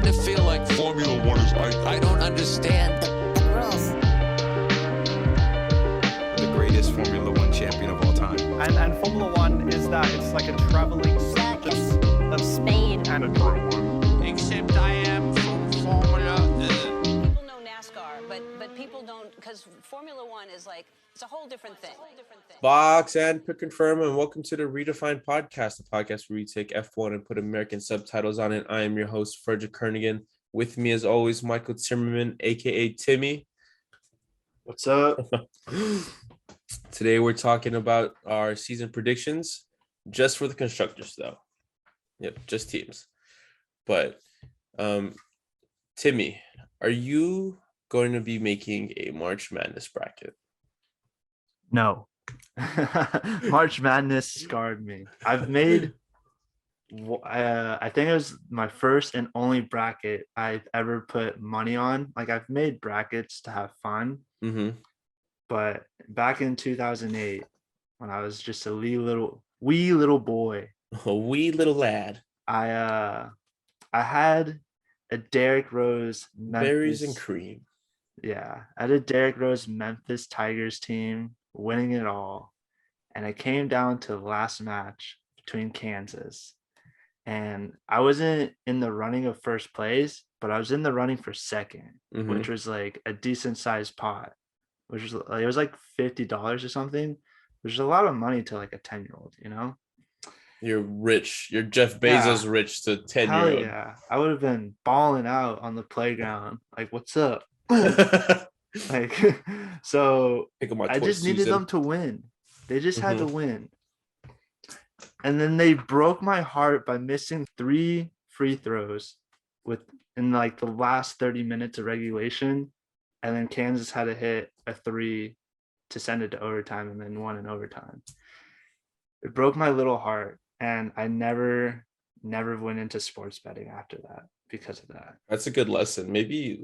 to feel like Formula One is I don't understand the rules. The greatest Formula One champion of all time. And Formula One is that it's like a traveling circus of speed and adrenaline. Except I am from Formula. People know NASCAR, but people don't, because Formula One is like, it's a whole different thing. Box and pick confirm, and welcome to the REDEFINED podcast, the podcast where we take F1 and put American subtitles on it. I am your host, Frederick Kernigan. With me, as always, Michael Zimmerman, aka Timmy. What's up? Today we're talking about our season predictions, just for the constructors, though. Yep, just teams. But Timmy, are you going to be making a March Madness bracket? No. March Madness scarred me. I've made, I think it was my first and only bracket I've ever put money on. Like, I've made brackets to have fun. Mm-hmm. But back in 2008, when I was just a wee little boy, A wee little lad. I had a Derrick Rose Memphis, Berries and cream. Yeah, I had a Derrick Rose Memphis Tigers team winning it all, and it came down to the last match between Kansas, and I wasn't in the running of first place, but I was in the running for second, which was like a decent sized pot, which was like, it was like $50 or something, which is a lot of money to like a 10-year-old, you know. You're rich. You're Jeff Bezos rich to 10-year-old. Yeah, I would have been balling out on the playground. Like, what's up? Like, so I just needed them to win. They just had to win. And then they broke my heart by missing 3 free throws in like the last 30 minutes of regulation. And then Kansas had to hit a 3 to send it to overtime, and then won in overtime. It broke my little heart. And I never went into sports betting after that because of that. That's a good lesson. Maybe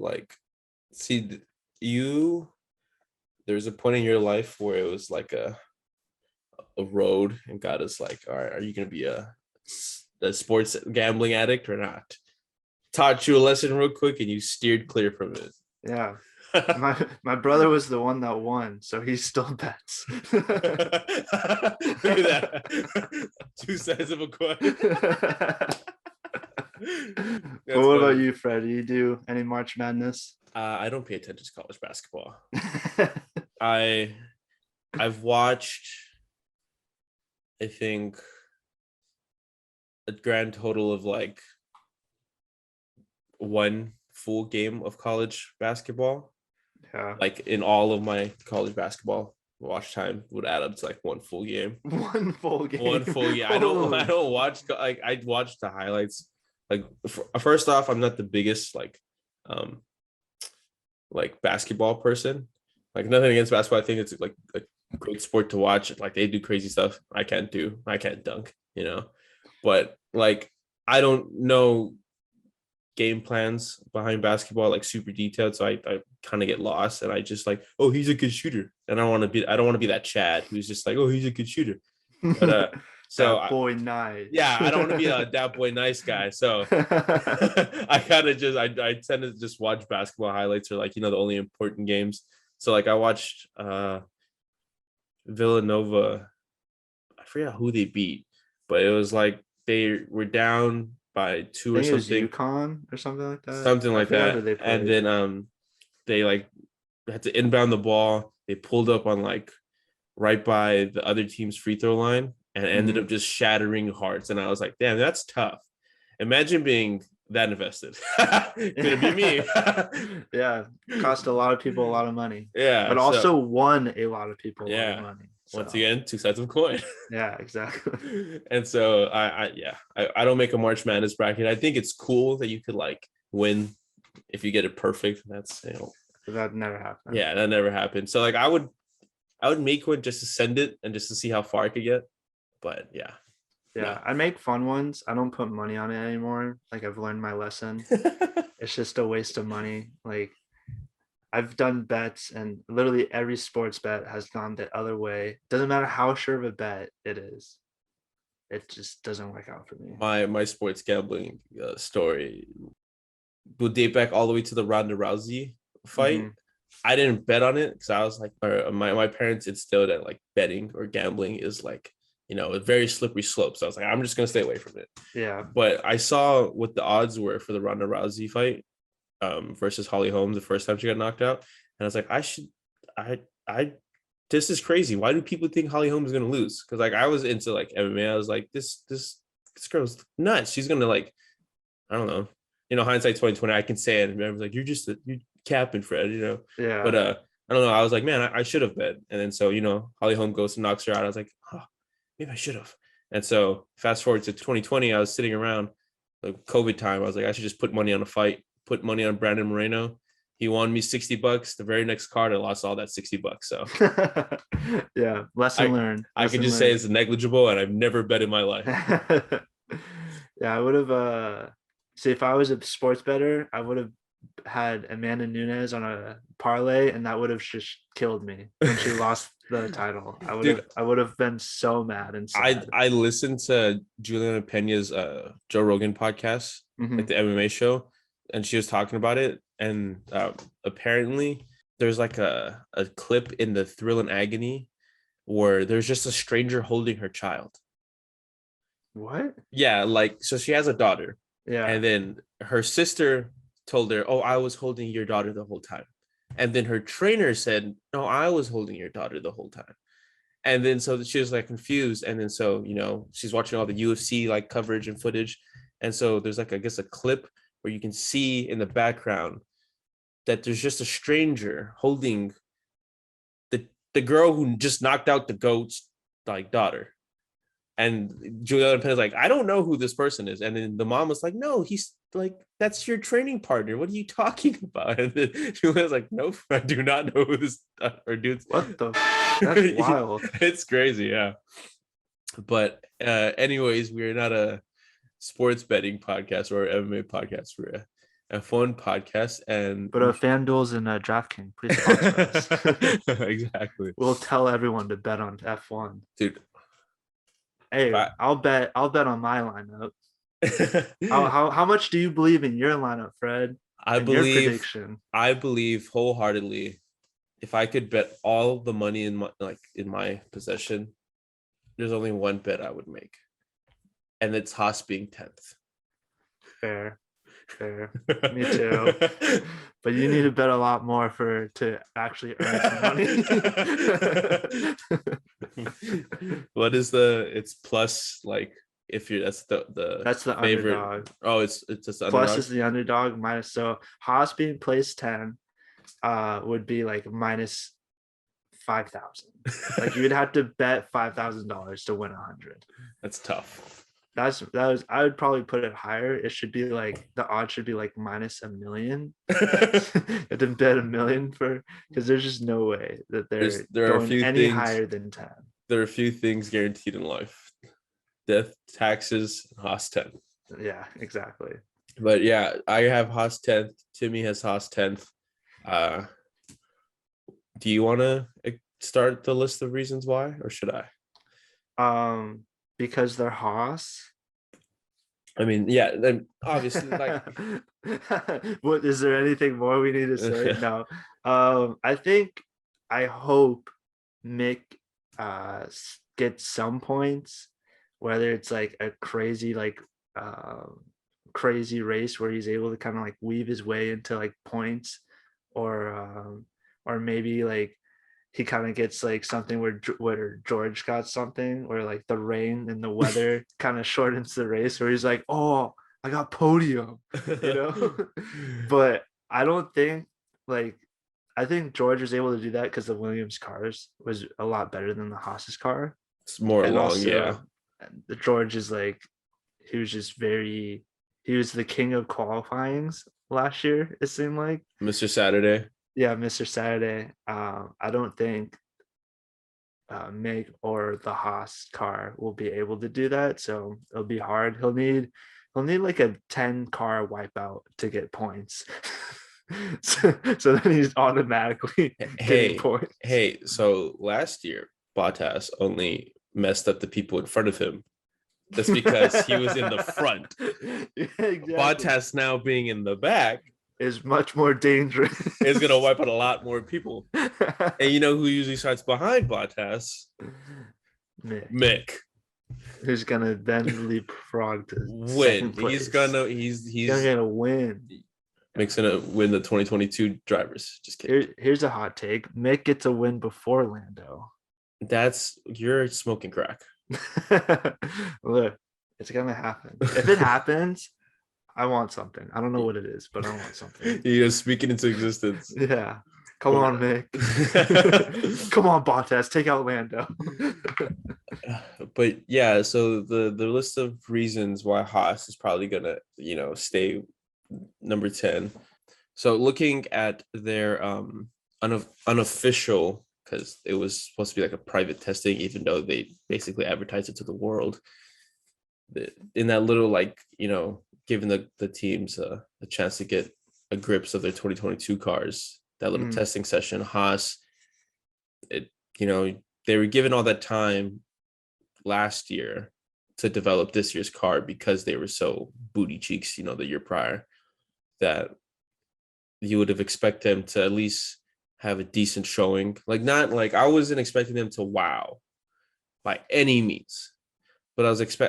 there's a point in your life where it was like a road, and God is like, all right, are you going to be a sports gambling addict or not? Taught you a lesson real quick and you steered clear from it. Yeah. My brother was the one that won, so he still bets. Look at that. 2 sides of a coin. Well, what about you, Fred? Do you do any March Madness? I don't pay attention to college basketball. I've watched, I think, a grand total of like 1 full game of college basketball. Yeah. Like, in all of my college basketball watch time would add up to like 1 full game. 1 full game. 1 full game. I don't watch, like, I watch the highlights. Like, first off, I'm not the biggest like basketball person. Like, nothing against basketball. I think it's like a great sport to watch. Like, they do crazy stuff I can't dunk, you know. But like, I don't know game plans behind basketball like super detailed, so I kind of get lost, and I just like, oh, he's a good shooter, and I don't want to be that Chad who's just like, oh, he's a good shooter. But so that boy nice. Yeah, I don't want to be that boy nice guy. So I kind of just I tend to just watch basketball highlights, or like, you know, the only important games. So like, I watched Villanova. I forget who they beat, but it was like they were down by 2 or something. UConn or something like that. Something like that. And then they like had to inbound the ball. They pulled up on like right by the other team's free throw line and ended up just shattering hearts. And I was like, damn, that's tough. Imagine being that invested. Could it be me? Yeah, cost a lot of people a lot of money. Yeah, but also won a lot of people a lot of money. So. Once again, 2 sides of a coin. Yeah, exactly. And so I don't make a March Madness bracket. I think it's cool that you could like win if you get it perfect. That's, you know, that never happened. Yeah, that never happened. So like, I would make one just to send it and just to see how far I could get. But yeah. Yeah, I make fun ones. I don't put money on it anymore. Like, I've learned my lesson. It's just a waste of money. Like, I've done bets, and literally every sports bet has gone the other way. Doesn't matter how sure of a bet it is. It just doesn't work out for me. My sports gambling story will date back all the way to the Ronda Rousey fight. Mhm. I didn't bet on it because I was like, or my parents instilled that like betting or gambling is like, a very slippery slope. So I was like, I'm just gonna stay away from it. Yeah. But I saw what the odds were for the Ronda Rousey fight versus Holly Holm the first time she got knocked out, and I was like, I this is crazy. Why do people think Holly Holm is gonna lose? Because like I was into like MMA, I was like, this girl's nuts. She's gonna like, I don't know. Hindsight 2020, I can say it, and everyone's like, you're capping, Fred. Yeah. But I don't know. I was like, man, I should have bet. And then so Holly Holm goes and knocks her out. I was like, oh, maybe I should have. And so fast forward to 2020, I was sitting around the COVID time. I was like, I should just put money on a fight, put money on Brandon Moreno. He won me $60. The very next card, I lost all that $60. So yeah, lesson learned. I can just say it's negligible, and I've never bet in my life. Yeah, I would have. See, if I was a sports bettor, I would have had Amanda Nunes on a parlay, and that would have just killed me when she lost the title. I would have been so mad and sad. I listened to Juliana Pena's Joe Rogan podcast, like the MMA show, and she was talking about it. And apparently there's like a clip in the Thrill and Agony where there's just a stranger holding her child. What? Yeah, like, so she has a daughter. Yeah. And then her sister told her, oh, I was holding your daughter the whole time. And then her trainer said, no, I was holding your daughter the whole time. And then so she was like confused. And then so, she's watching all the UFC like coverage and footage. And so there's like, I guess, a clip where you can see in the background that there's just a stranger holding the girl who just knocked out the GOAT's like daughter. And Juliana Penn is like, I don't know who this person is. And then the mom was like, no, he's like, that's your training partner. What are you talking about? And then Juliana's like, nope, I do not know who this or dude's. What the? That's wild. It's crazy, yeah. But anyways, we're not a sports betting podcast or MMA podcast. We're a F1 podcast, but FanDuel's and DraftKings, please sponsor us. Exactly. We'll tell everyone to bet on F1, dude. Hey, I'll bet on my lineup. how much do you believe in your lineup, Fred? Your prediction. I believe wholeheartedly. If I could bet all the money in my possession, there's only one bet I would make, and it's Haas being 10th. Fair. Me too. But you need to bet a lot more to actually earn some money. What is it's plus, like, if you're that's the favorite underdog. Oh, it's just the plus underdog? Is the underdog minus, so Haas being placed 10 would be like minus 5,000. Like you would have to bet $5,000 to win 100. That's tough. I would probably put it higher. It should be like the odds should be like minus $1 million. You have to bet $1 million because there's just no way that there are a few any things, higher than 10. There are a few things guaranteed in life: death, taxes, Haas 10. Yeah, exactly. But yeah, I have Haas 10th. Timmy has Haas 10th. Do you want to start the list of reasons why, or should I? Because they're Haas. I mean, yeah, then obviously, like, what is there anything more we need to say? No. I hope Mick gets some points, whether it's like a crazy crazy race where he's able to kind of like weave his way into like points, or maybe like he kind of gets like something where George got something, or like the rain and the weather kind of shortens the race, where he's like, oh, I got podium, But I don't think I think George was able to do that because the Williams cars was a lot better than the Haas's car. It's more and long, also, yeah. The George is like, he was the king of qualifyings last year, it seemed like. Mr. Saturday. Yeah, Mr. Saturday. I don't think Mick or the Haas car will be able to do that, so it'll be hard. He'll need like a 10 car wipeout to get points. so then he's automatically getting points. Hey, so last year Bottas only messed up the people in front of him That's because he was in the front. Yeah, exactly. Bottas now being in the back is much more dangerous. Is gonna wipe out a lot more people. And you know who usually starts behind Bottas? Mick. Who's gonna then leapfrog to win. He's gonna win. Mick's gonna win the 2022 drivers. Just kidding. Here's a hot take. Mick gets a win before Lando. You're smoking crack. Look, it's gonna happen. If it happens, I want something. I don't know what it is, but I want something. You're speaking into existence. Yeah. Come on, Mick. Come on, Bottas. Take out Lando. But yeah, so the list of reasons why Haas is probably gonna, stay number 10. So looking at their unofficial, because it was supposed to be like a private testing, even though they basically advertised it to the world. In that little, giving the teams a chance to get a grips of their 2022 cars, that little testing session, Haas, they were given all that time last year to develop this year's car because they were so booty cheeks, the year prior, that you would have expected them to at least have a decent showing. I wasn't expecting them to wow by any means, but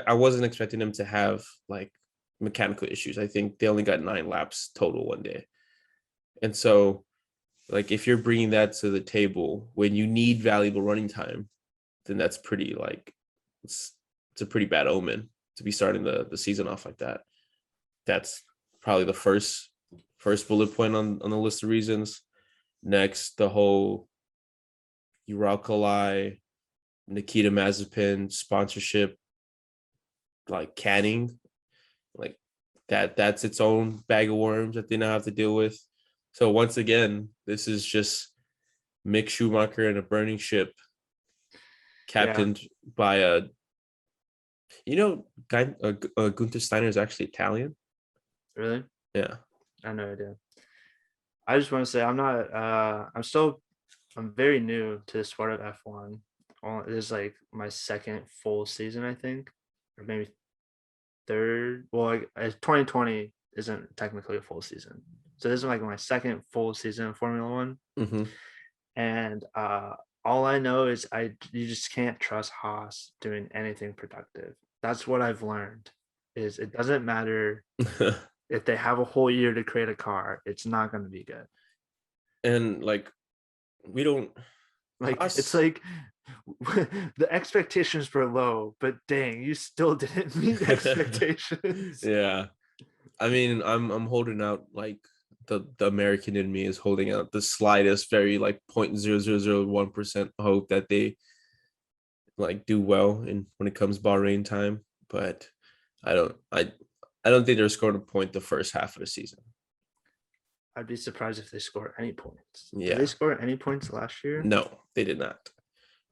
I wasn't expecting them to have mechanical issues. I think they only got 9 laps total one day. And so if you're bringing that to the table when you need valuable running time, then that's pretty it's a pretty bad omen to be starting the season off like that. That's probably the first bullet point on the list of reasons. Next, the whole Uralkali, Nikita Mazepin sponsorship, canning, that's its own bag of worms that they now have to deal with. So once again, this is just Mick Schumacher and a burning ship, captained by Gunther Steiner is actually Italian. Really? Yeah. I had no idea. I just want to say I'm very new to the sport of F1. This is my second full season, I think, or maybe third. Well, 2020 isn't technically a full season, so this is my second full season of Formula One. Mm-hmm. And all I know is you just can't trust Haas doing anything productive. That's what I've learned. Is it doesn't matter if they have a whole year to create a car, it's not going to be good. And we don't Haas, it's the expectations were low, but dang, you still didn't meet expectations. Yeah. I mean, I'm holding out the American in me is holding out the slightest, very 0.0001% hope that they do well when it comes Bahrain time, but I don't think they're scoring a point the first half of the season. I'd be surprised if they score any points. Yeah. Did they score any points last year? No, they did not.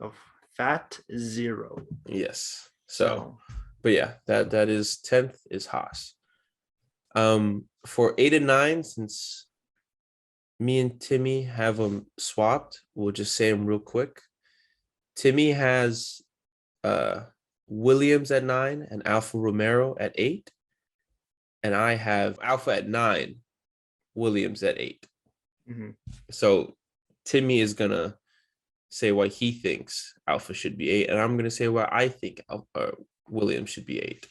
Oh, fat 0. Yes. So, but yeah, that is 10th is Haas. For 8 and 9, since me and Timmy have them swapped, we'll just say them real quick. Timmy has Williams at 9 and Alfa Romeo at 8. And I have Alfa at 9, Williams at 8. Mm-hmm. So Timmy is going to say why he thinks Alfa should be 8. And I'm going to say why I think Williams should be 8.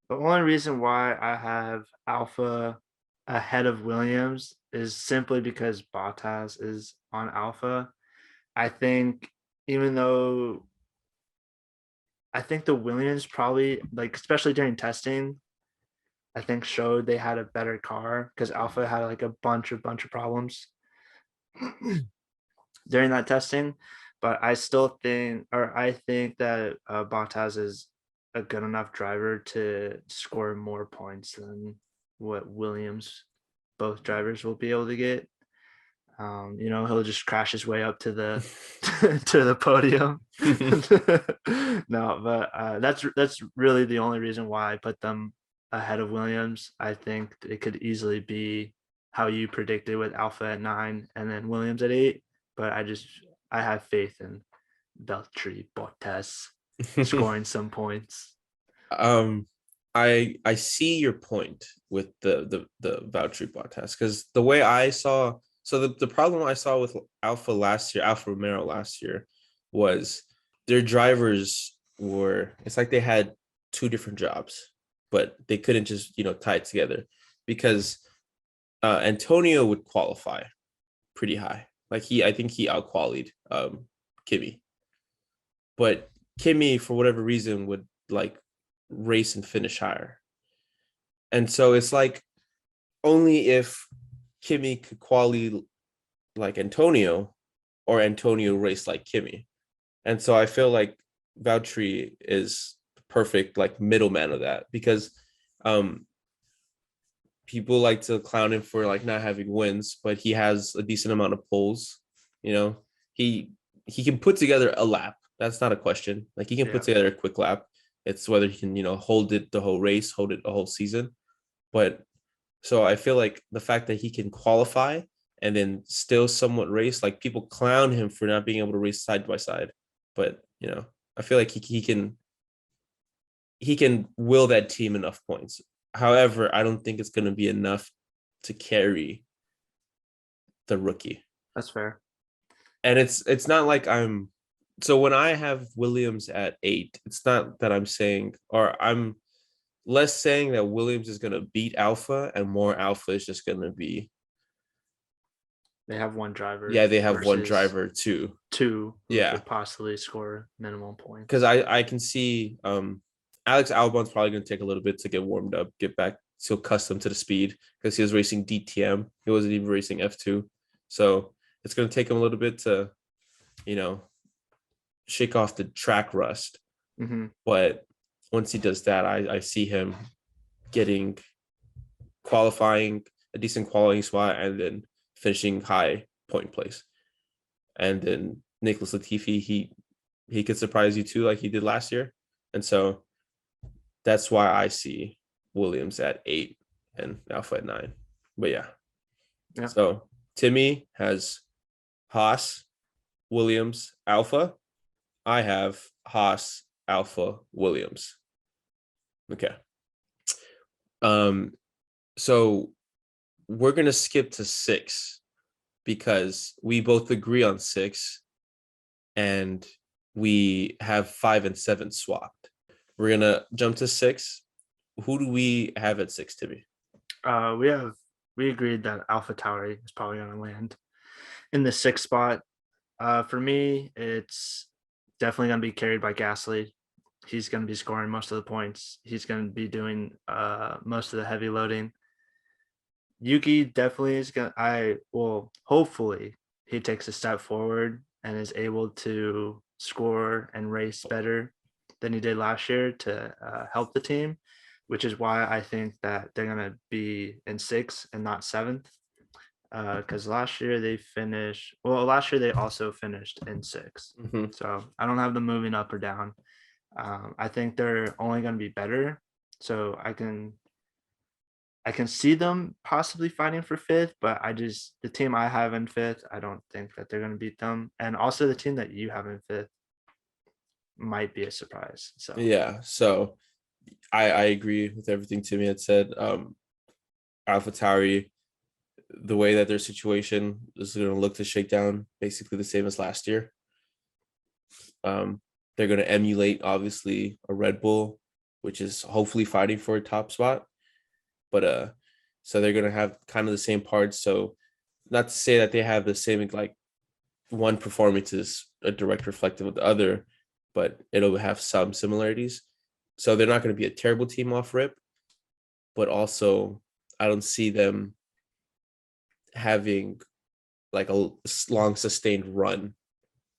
The only reason why I have Alfa ahead of Williams is simply because Bottas is on Alfa. I think the Williams probably, especially during testing, I think showed they had a better car because Alfa had a bunch of problems during that testing. But I think that Bottas is a good enough driver to score more points than what Williams, both drivers, will be able to get. He'll just crash his way up to the to the podium. No, but that's really the only reason why I put them ahead of Williams. I think it could easily be how you predicted with Alfa at 9 and then Williams at 8. But I have faith in Valtteri Bottas scoring some points. I see your point with the Valtteri Bottas, because the way I saw, so the problem I saw with Alpha Romeo last year was their drivers were, it's like they had two different jobs, but they couldn't just, tie it together, because Antonio would qualify pretty high. Like I think he outqualified Kimi, but Kimi, for whatever reason, would like race and finish higher. And so it's like only if Kimi could qualify like Antonio, or Antonio race like Kimi. And so I feel like Valtteri is perfect like middleman of that, because people like to clown him for like not having wins, but he has a decent amount of poles. He can put together a lap. That's not a question. Like he can put together a quick lap. It's whether he can, hold it the whole race, hold it the whole season. But so I feel like the fact that he can qualify and then still somewhat race, like people clown him for not being able to race side by side. But, I feel like he can will that team enough points. However, I don't think it's going to be enough to carry the rookie. That's fair. And it's not like so when I have Williams at 8, it's not that I'm saying, or I'm less saying that Williams is going to beat Alpha, and more Alpha is just going to be. They have one driver. Yeah, they have one driver too. Two. Could possibly score minimum points. Because I can see Alex Albon's probably going to take a little bit to get warmed up, get back so accustomed to the speed, because he was racing DTM. He wasn't even racing F2. So it's going to take him a little bit to, shake off the track rust. Mm-hmm. But once he does that, I see him getting a decent qualifying spot, and then finishing high point place. And then Nicholas Latifi, he could surprise you too, like he did last year. And so that's why I see Williams at 8 and Alpha at 9. But yeah. So Timmy has Haas, Williams, Alpha. I have Haas, Alpha, Williams. Okay. So we're going to skip to 6 because we both agree on 6, and we have 5 and 7 swapped. We're going to jump to 6. Who do we have at 6, Timmy? We agreed that AlphaTauri is probably going to land in the 6th spot. For me, it's definitely going to be carried by Gasly. He's going to be scoring most of the points. He's going to be doing most of the heavy loading. Yuki definitely is going to, hopefully he takes a step forward and is able to score and race better than he did last year to help the team, which is why I think that they're going to be in 6th and not 7th. Because last year they also finished in 6th. Mm-hmm. So I don't have them moving up or down. I think they're only going to be better. So I can see them possibly fighting for 5th, but the team I have in 5th, I don't think that they're going to beat them. And also the team that you have in 5th might be a surprise. So yeah, so I agree with everything Timmy had said. AlphaTauri, the way that their situation is going to look to shake down basically the same as last year. They're going to emulate, obviously, a Red Bull, which is hopefully fighting for a top spot. But so they're going to have kind of the same parts. So not to say that they have the same, like one performance is a direct reflective of the other, but it'll have some similarities. So they're not going to be a terrible team off rip, but also I don't see them having like a long sustained run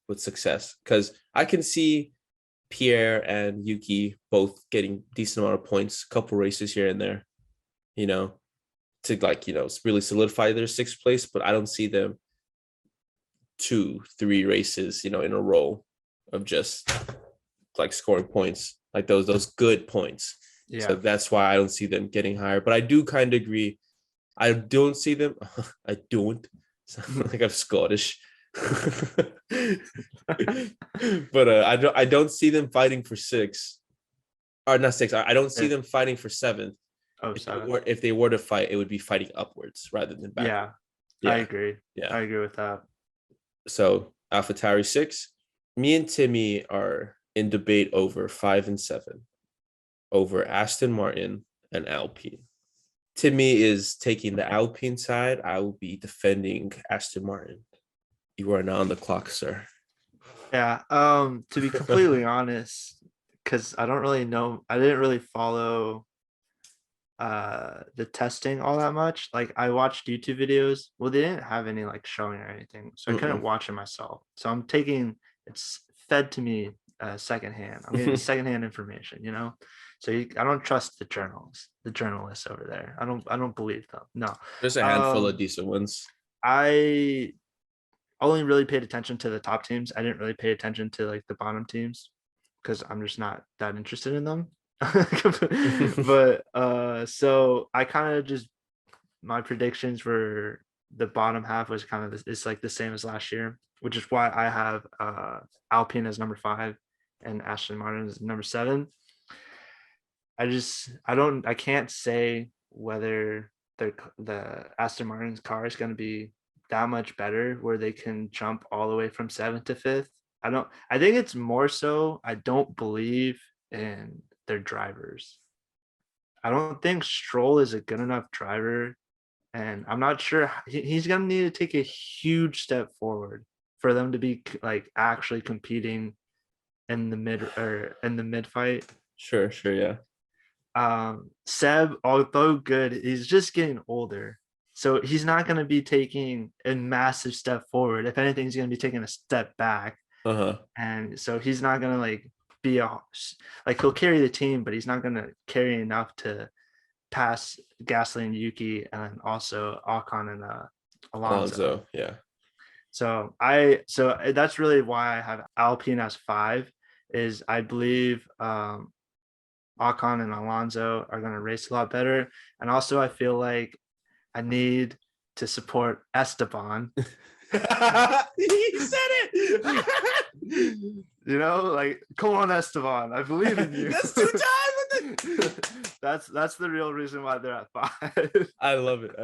with success, because I can see Pierre and Yuki both getting decent amount of points, a couple races here and there, to really solidify their 6th place, but I don't see them 2-3 races, in a row of just like scoring points, like those good points. Yeah. So that's why I don't see them getting higher. But I do kind of agree. I don't see them. I don't sound like I'm Scottish. But I don't see them fighting for 6. or not six. I don't see them fighting for seventh. Oh, seven. If they were to fight, it would be fighting upwards rather than backwards. Yeah, I agree. Yeah, I agree with that. So AlphaTauri 6. Me and Timmy are in debate over 5 and 7, over Aston Martin and Alpine. Timmy is taking the Alpine side. I will be defending Aston Martin. You are now on the clock, sir. Yeah. To be completely honest, because I don't really know, I didn't really follow the testing all that much. Like I watched YouTube videos. Well, they didn't have any like showing or anything, so I couldn't watch it myself. So I'm taking it's fed to me secondhand. I'm getting secondhand information, you know. So I don't trust the journalists over there. I don't believe them. No. There's a handful of decent ones. I only really paid attention to the top teams. I didn't really pay attention to like the bottom teams because I'm just not that interested in them. But so I kind of just, my predictions for the bottom half was kind of it's like the same as last year, which is why I have Alpine as number 5 and Aston Martin as number 7. I can't say whether the Aston Martin's car is going to be that much better where they can jump all the way from 7th to 5th. I think it's more so I don't believe in their drivers. I don't think Stroll is a good enough driver, and I'm not sure he's going to need to take a huge step forward for them to be like actually competing in the mid fight. Sure, yeah. Seb, although good, he's just getting older, so he's not going to be taking a massive step forward. If anything, he's going to be taking a step back. And so he's not going to like be he'll carry the team, but he's not going to carry enough to pass Gasly and Yuki and also Ocon and Alonso. Yeah. So that's really why I have Alpine as 5. Is I believe Ocon and Alonso are going to race a lot better, and also I feel like I need to support Esteban. He said it. You know, like, come on, Esteban, I believe in you. That's 2 times. That's the real reason why they're at 5. I love it.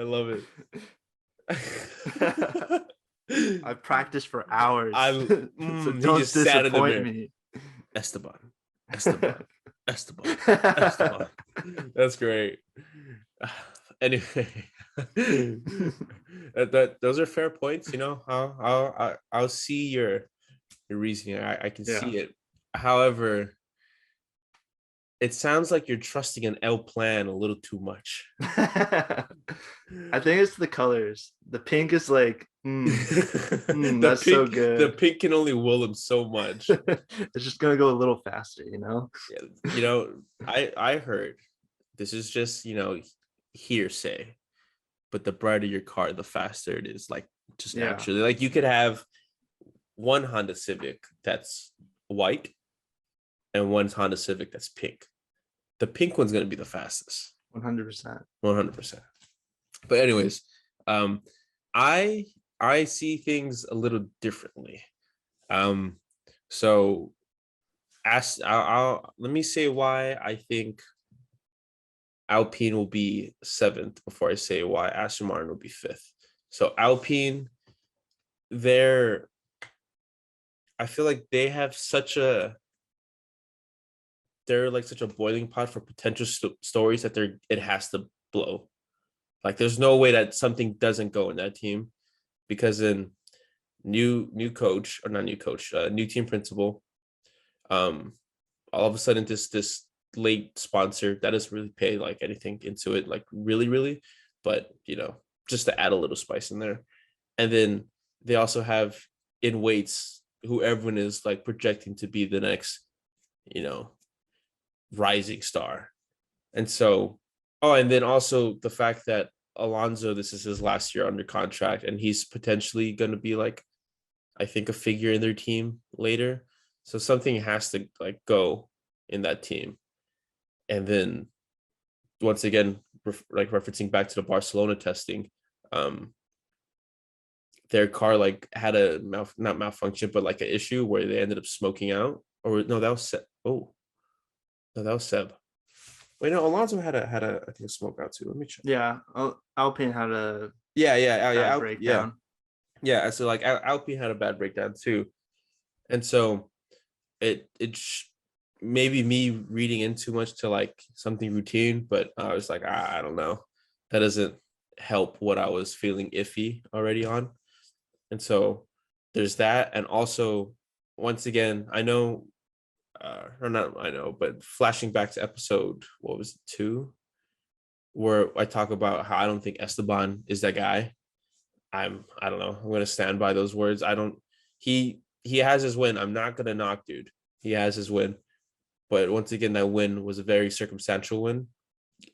I practiced for hours. So don't disappoint me. Esteban. That's great. Anyway, those are fair points. You know, I'll see your reasoning. I can see it. However, it sounds like you're trusting an L plan a little too much. I think it's the colors. The pink is like, that's so good. The pink can only will him so much. It's just gonna go a little faster, you know. Yeah, you know, I heard, this is just, you know, hearsay, but the brighter your car, the faster it is. Like, just naturally, like you could have one Honda Civic that's white and one Honda Civic that's pink. The pink one's going to be the fastest. 100%. But anyways, I see things a little differently. So let me say why I think Alpine will be 7th before I say why Aston Martin will be 5th. So Alpine, I feel like they have they're like such a boiling pot for potential stories that it has to blow. Like, there's no way that something doesn't go in that team, because in new team principal, all of a sudden this late sponsor that doesn't really pay like anything into it, like really, but you know, just to add a little spice in there. And then they also have in weights who everyone is like projecting to be the next, you know, rising star. And so, and then also the fact that Alonso, this is his last year under contract, and he's potentially going to be like, I think, a figure in their team later. So something has to like go in that team. And then once again, like referencing back to the Barcelona testing, their car like had a not malfunction, but like an issue where they ended up smoking out. Or no, that was No, that was Seb. Wait, no, Alonso had a I think a smoke out too. Let me check. Yeah, Alpine had a Yeah, breakdown. Yeah. So like Alpine had a bad breakdown too, and so maybe me reading in too much to like something routine, but I was like, I don't know, that doesn't help what I was feeling iffy already on, and so there's that, and also once again, I know, or not, I know, but flashing back to episode, what was it, 2, where I talk about how I don't think Esteban is that guy. I don't know. I'm gonna stand by those words. I don't. He has his win. I'm not gonna knock, dude. He has his win, but once again, that win was a very circumstantial win.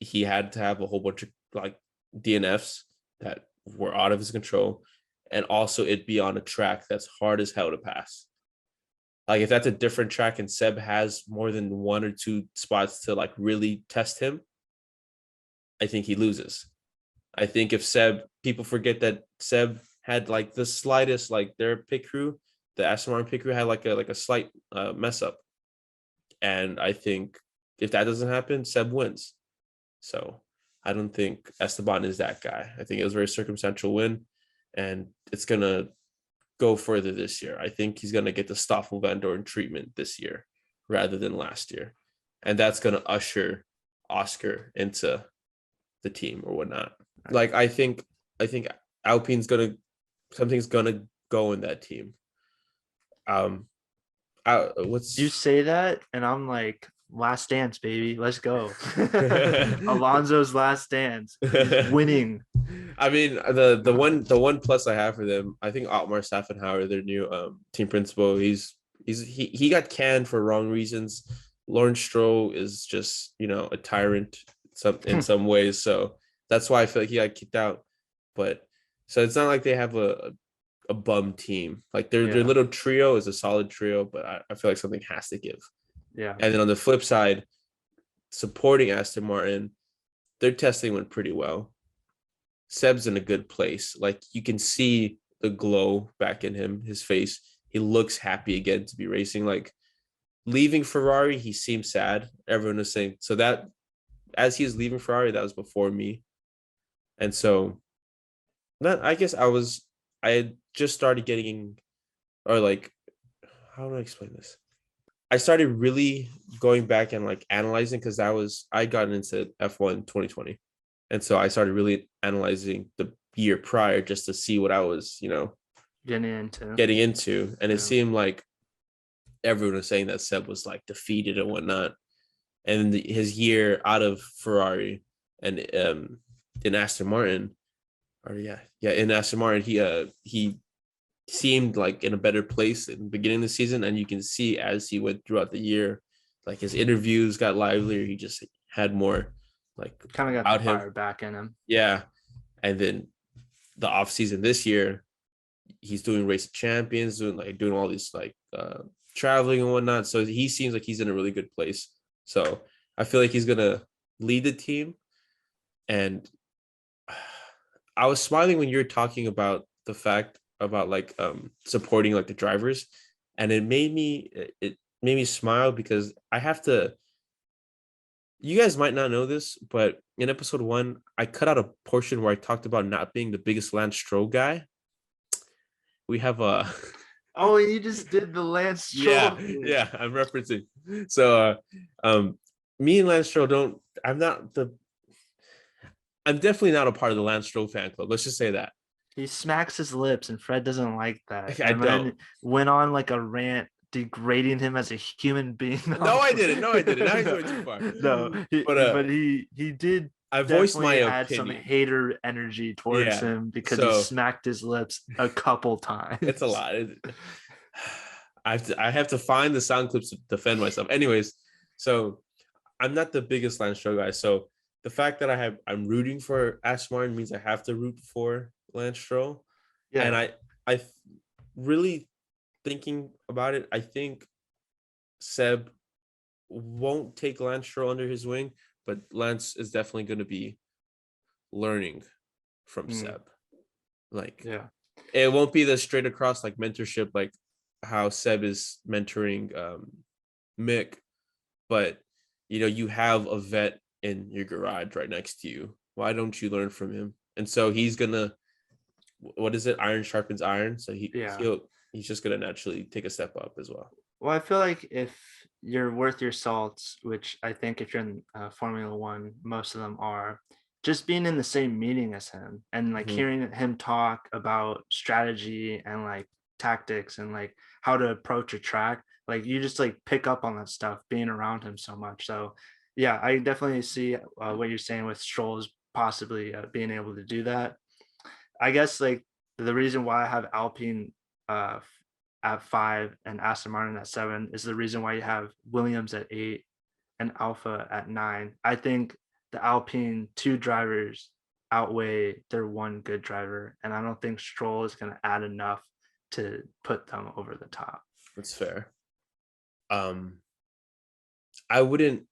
He had to have a whole bunch of like DNFs that were out of his control, and also it be on a track that's hard as hell to pass. Like if that's a different track and Seb has more than 1 or 2 spots to like really test him, I think he loses. I think if people forget that Seb had like the slightest, like their pit crew, the Aston Martin pit crew had like a slight mess up. And I think if that doesn't happen, Seb wins. So I don't think Esteban is that guy. I think it was a very circumstantial win, and it's going to go further this year. I think he's going to get the Stoffel Van Dorn treatment this year rather than last year. And that's going to usher Oscar into the team or whatnot. Like, I think Alpine's something's going to go in that team. You say that and I'm like, last dance, baby, let's go. Alonso's last dance. He's winning. I mean, the one plus I have for them, I think Otmar Staffenhauer, their new team principal, he got canned for wrong reasons. Lawrence Stroll is just, a tyrant in some ways, so that's why I feel like he got kicked out. But so it's not like they have a bum team. Like their little trio is a solid trio, but I feel like something has to give. Yeah. And then on the flip side, supporting Aston Martin, their testing went pretty well. Seb's in a good place. Like you can see the glow back in him, his face. He looks happy again to be racing. Like leaving Ferrari, he seemed sad. Everyone was saying so that as he was leaving Ferrari, that was before me. And so that I guess I had just started getting, or like, how do I explain this? I started really going back and like analyzing because I got into F1 2020. And so I started really analyzing the year prior just to see what I was, getting into. And it seemed like everyone was saying that Seb was like defeated and whatnot. And his year out of Ferrari and in Aston Martin, in Aston Martin, he seemed like in a better place in the beginning of the season, and you can see as he went throughout the year, like his interviews got livelier. He just had more like kind of got the fire back in him. Yeah, and then the off season this year, he's doing Race of Champions, doing all these like traveling and whatnot. So he seems like he's in a really good place. So I feel like he's gonna lead the team. And I was smiling when you were talking about the fact about like supporting like the drivers, and it made me smile because I have to. You guys might not know this, but in episode 1, I cut out a portion where I talked about not being the biggest Lance Stroll guy. We have a. Oh, you just did the Lance Stroll. Yeah, I'm referencing. So, me and Lance Stroll I'm definitely not a part of the Lance Stroll fan club. Let's just say that. He smacks his lips, and Fred doesn't like that. I don't. Went on like a rant degrading him as a human being. No, I didn't. Now he's going too far. No, but he did. I voiced my opinion. Had some hater energy towards him because he smacked his lips a couple times. It's a lot. I have to find the sound clips to defend myself. Anyways, so I'm not the biggest Lance Stroll guy. So the fact that I'm rooting for Aston Martin means I have to root for Lance Stroll. Yeah. And I really thinking about it, I think Seb won't take Lance Stroll under his wing, but Lance is definitely going to be learning from Seb. Like, it won't be the straight across like mentorship, like how Seb is mentoring Mick, but you have a vet in your garage right next to you. Why don't you learn from him? And so he's gonna, what is it? Iron sharpens iron. So he's just gonna naturally take a step up as well. Well, I feel like if you're worth your salts, which I think if you're in Formula One, most of them are, just being in the same meeting as him and like hearing him talk about strategy and like tactics and like how to approach a track, like you just like pick up on that stuff being around him so much. So yeah, I definitely see what you're saying with Stroll's possibly being able to do that. I guess like the reason why I have Alpine at 5 and Aston Martin at 7 is the reason why you have Williams at 8 and Alpha at 9. I think the Alpine 2 drivers outweigh their 1 good driver, and I don't think Stroll is going to add enough to put them over the top. That's fair. I wouldn't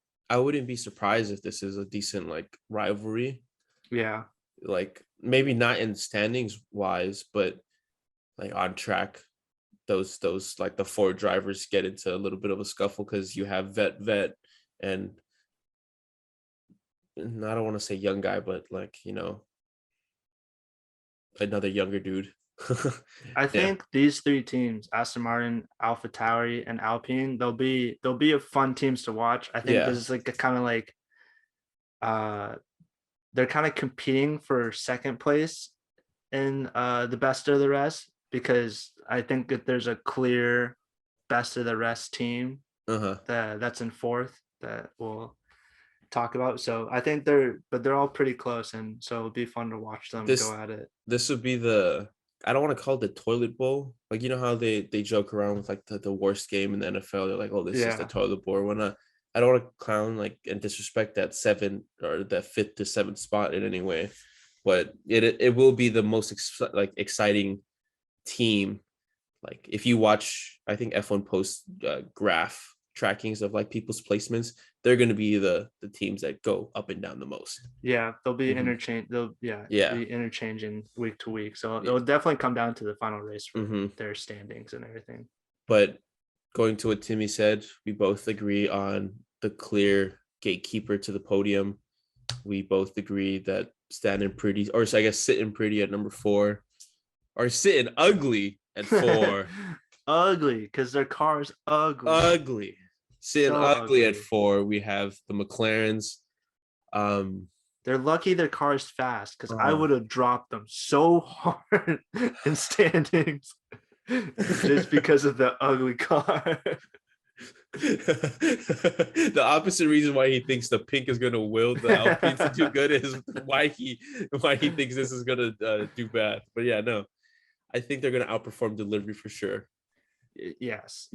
be surprised if this is a decent like rivalry. Yeah. Like maybe not in standings wise, but like on track, those like the 4 drivers get into a little bit of a scuffle because you have vet and I don't want to say young guy, but like another younger dude. I think these 3 teams, Aston Martin, AlphaTauri, and Alpine, they'll be a fun teams to watch. I think this is like a kind of like they're kind of competing for second place in the best of the rest, because I think that there's a clear best of the rest team that's in 4th that we'll talk about. So I think they're all pretty close, and so it'll be fun to watch them go at it. This would be I don't want to call it the toilet bowl. Like, how they joke around with like the worst game in the NFL. They're like, oh, this is the toilet bowl. I don't want to clown like and disrespect that 7 or that 5th to 7th spot in any way, but it will be the most exciting team. Like if you watch, I think F1 posts graph trackings of like people's placements, they're going to be the teams that go up and down the most. Yeah, they'll be be interchanging week to week. So it'll definitely come down to the final race for their standings and everything. But going to what Timmy said, we both agree on the clear gatekeeper to the podium. We both agree that sitting pretty at number 4, or sitting ugly at 4. Ugly, because their car's ugly. Sitting so ugly at 4, we have the McLarens. They're lucky their car is fast, because I would have dropped them so hard in standings just because of the ugly car. The opposite reason why he thinks the pink is going to will the Alpines to do good is why he thinks this is going to do bad. But yeah, no, I think they're going to outperform delivery for sure. Yes.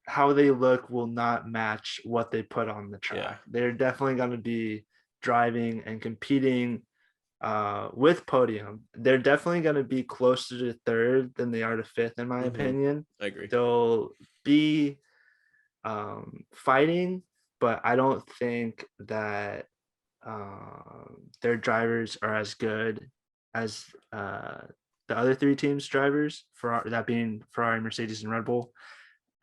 How they look will not match what they put on the track. Yeah. They're definitely going to be driving and competing with Podium. They're definitely going to be closer to 3rd than they are to 5th, in my opinion. I agree. They'll be fighting, but I don't think that their drivers are as good as the other 3 teams' drivers, that being Ferrari, Mercedes, and Red Bull.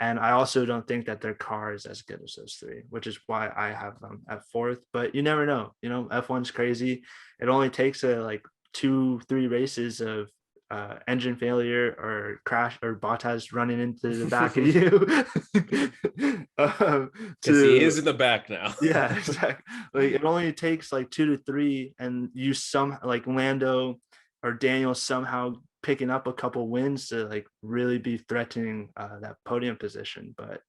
And I also don't think that their car is as good as those 3, which is why I have them at 4th. But you never know. F1's crazy. It only takes 2-3 races of engine failure or crash or Bottas running into the back of you. Because he is in the back now. Yeah, exactly. Like it only takes 2 to 3, and you Lando or Daniel somehow picking up a couple wins to really be threatening that podium position. But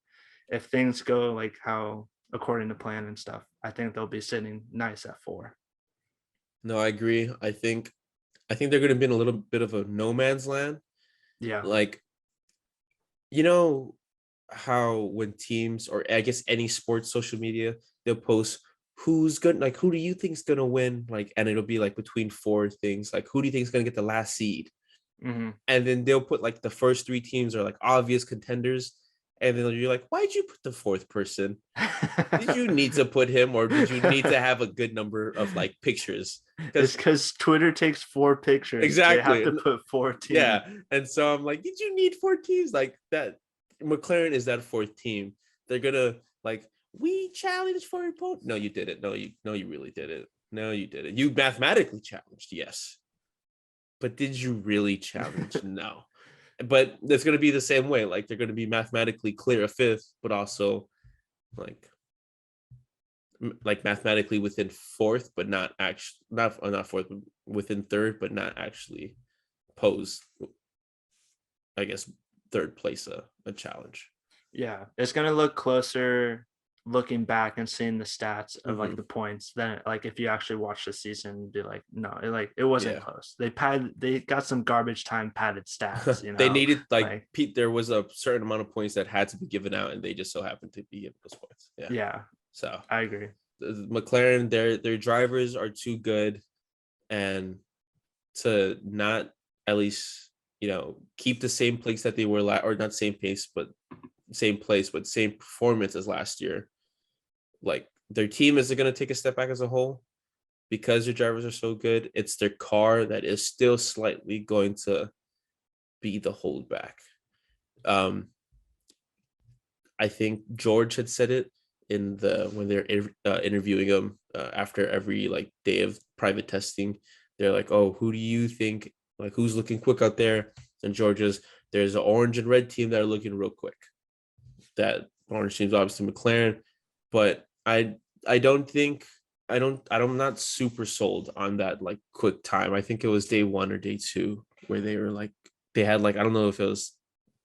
if things go how according to plan and stuff, I think they'll be sitting nice at 4. No, I agree. I think they're going to be in a little bit of a no man's land. Yeah. How when teams, or I guess any sports social media, they'll post who's good, who do you think is going to win? And it'll be between 4 things, who do you think is going to get the last seed? Mm-hmm. And then they'll put the first 3 teams are obvious contenders. And then you're why'd you put the 4th person? Did you need to put him, or did you need to have a good number of pictures? It's because Twitter takes 4 pictures. Exactly. They have to put 4 teams. Yeah. And so I'm did you need 4 teams? That McLaren is that 4th team. They're gonna we challenged for your podium. No, you didn't. No, you really didn't. No, you didn't. You mathematically challenged, yes. But did you really challenge? No. But it's going to be the same way. Like they're going to be mathematically clear a fifth, but also like mathematically within fourth, but not actually not fourth, within third, but not actually pose, I guess, third place a challenge. Yeah, it's gonna look closer looking back and seeing the stats of like the points than like if you actually watch the season and be like, no, it wasn't close. They got some garbage time padded stats, you know. They needed like Pete, there was a certain amount of points that had to be given out, and they just so happened to be given those points. Yeah. So I agree. McLaren, their drivers are too good, and to not at least, you know, keep the same place that they were or not same pace, but same place, but same performance as last year. Like their team isn't going to take a step back as a whole because their drivers are so good. It's their car that is still slightly going to be the holdback. I think George had said it in when they're interviewing him after every like day of private testing. They're like, oh, who do you think, like, who's looking quick out there? And George's, there's an orange and red team that are looking real quick. That orange team's obviously McLaren, but I'm not super sold on that like quick time. I think it was day 1 or day 2 where they were like, they had like, I don't know if it was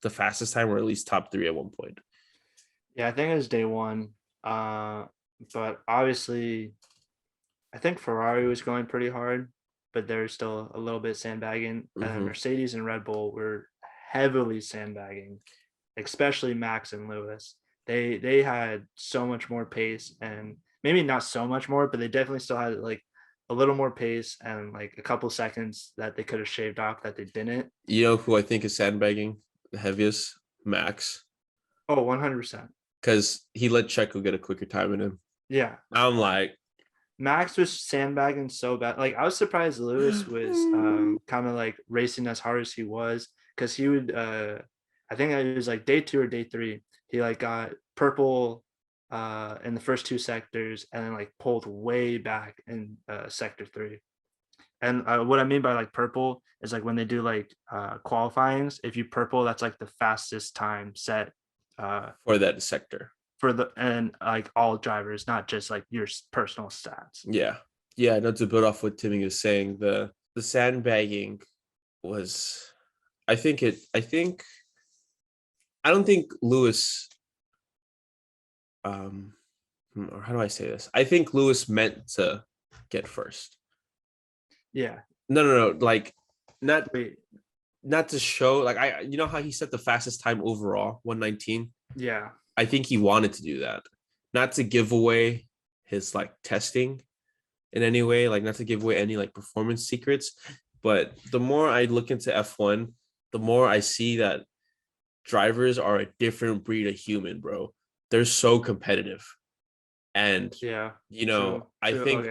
the fastest time or at least top 3 at one point. Yeah, I think it was day 1. But obviously I think Ferrari was going pretty hard, but they're still a little bit sandbagging. And Mercedes and Red Bull were heavily sandbagging, especially Max and Lewis. They had so much more pace, and maybe not so much more, but they definitely still had like a little more pace and like a couple seconds that they could have shaved off that they didn't. You know who I think is sandbagging the heaviest? Max. Oh, 100%. Because he let Checo get a quicker time in him. Yeah. I'm like, Max was sandbagging so bad. Like I was surprised Lewis was kind of like racing as hard as he was, because he would I think it was like day 2 or day 3. He like got purple in the first 2 sectors and then like pulled way back in sector 3. And what I mean by like purple is like when they do like qualifyings, if you purple, that's like the fastest time set for that sector. And like all drivers, not just like your personal stats. Yeah, not to build off what Timmy is saying, the sandbagging was, I don't think Lewis, or how do I say this? I think Lewis meant to get first. Yeah. No, like not to show, like, you know how he set the fastest time overall, 1:19. Yeah. I think he wanted to do that, not to give away his like testing in any way, like not to give away any like performance secrets. But the more I look into F1, the more I see that drivers are a different breed of human, bro. They're so competitive. And you know, I think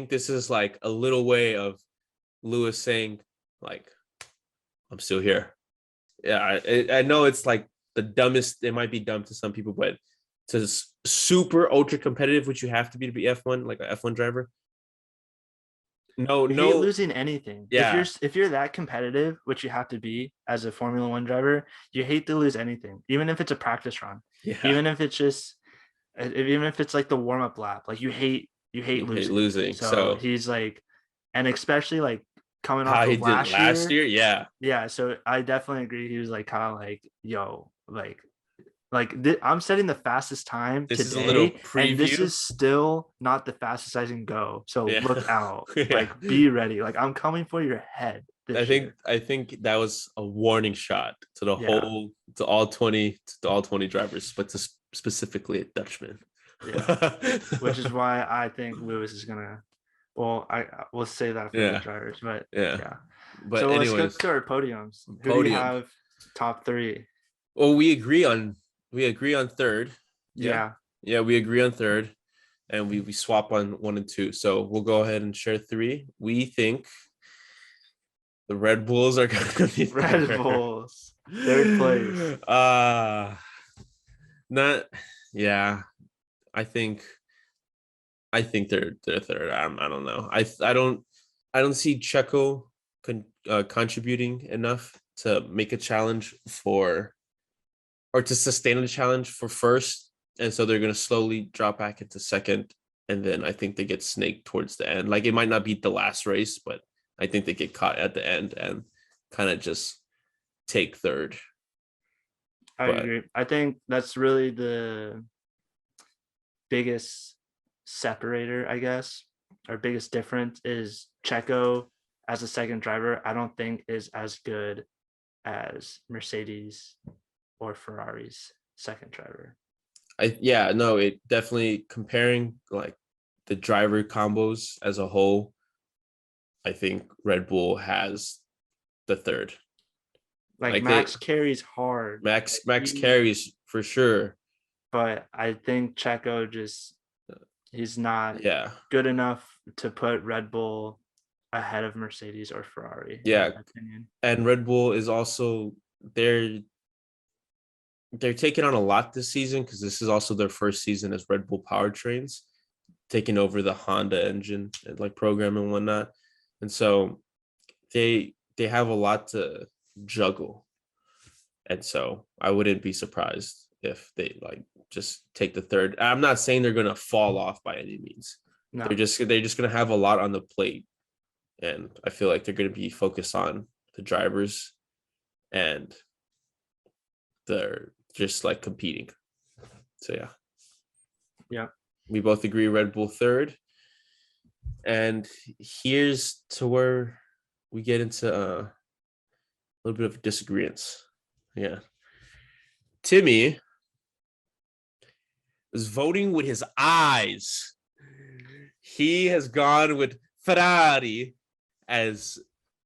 this is like a little way of Lewis saying, like, I'm still here. Yeah, I know it's like the dumbest, it might be dumb to some people, but to super ultra competitive, which you have to be F1, like an F1 driver. No, you hate losing anything. Yeah. If you're that competitive, which you have to be as a Formula 1 driver, you hate to lose anything, even if it's a practice run. Yeah. Even if it's like the warm-up lap, like you hate losing. So he's like, and especially like coming off of last year. Yeah. So I definitely agree. He was like kind of like, yo, I'm setting the fastest time this today, is a little preview. And this is still not the fastest I can go. So look out, like be ready. Like I'm coming for your head. I think that was a warning shot to the to all 20 drivers, but to specifically a Dutchman. Yeah, which is why I think Lewis is gonna. Well, we'll say that for the drivers, but yeah. But so anyways, let's go to our podiums. Who do you have top 3? Well, we agree on third. Yeah, we agree on third, and we swap on 1 and 2. So we'll go ahead and share 3. We think the Red Bulls are going to be Red Bulls third place. Yeah, I think they're third. I don't know. I don't see Checo contributing enough to make a challenge for, or to sustain a challenge for first, and so they're going to slowly drop back into second, and then I think they get snaked towards the end. Like, it might not be the last race, but I think they get caught at the end and kind of just take third. I agree. I think that's really the biggest separator, I guess. Our biggest difference is Checo as a second driver, I don't think is as good as Mercedes or Ferrari's second driver. It definitely, comparing like the driver combos as a whole, I think Red Bull has the third. Like Max carries hard. Max carries for sure. But I think Checo he's not good enough to put Red Bull ahead of Mercedes or Ferrari. Yeah. In my opinion. And Red Bull is also, they're taking on a lot this season, because this is also their first season as Red Bull powertrains, taking over the Honda engine and like program and whatnot. And so they have a lot to juggle. And so I wouldn't be surprised if they like just take the third. I'm not saying they're going to fall off by any means. No. They're just going to have a lot on the plate. And I feel like they're going to be focused on the drivers, and they're just like competing. So yeah. We both agree Red Bull third. And here's to where we get into a little bit of disagreements. Yeah. Timmy is voting with his eyes. He has gone with Ferrari as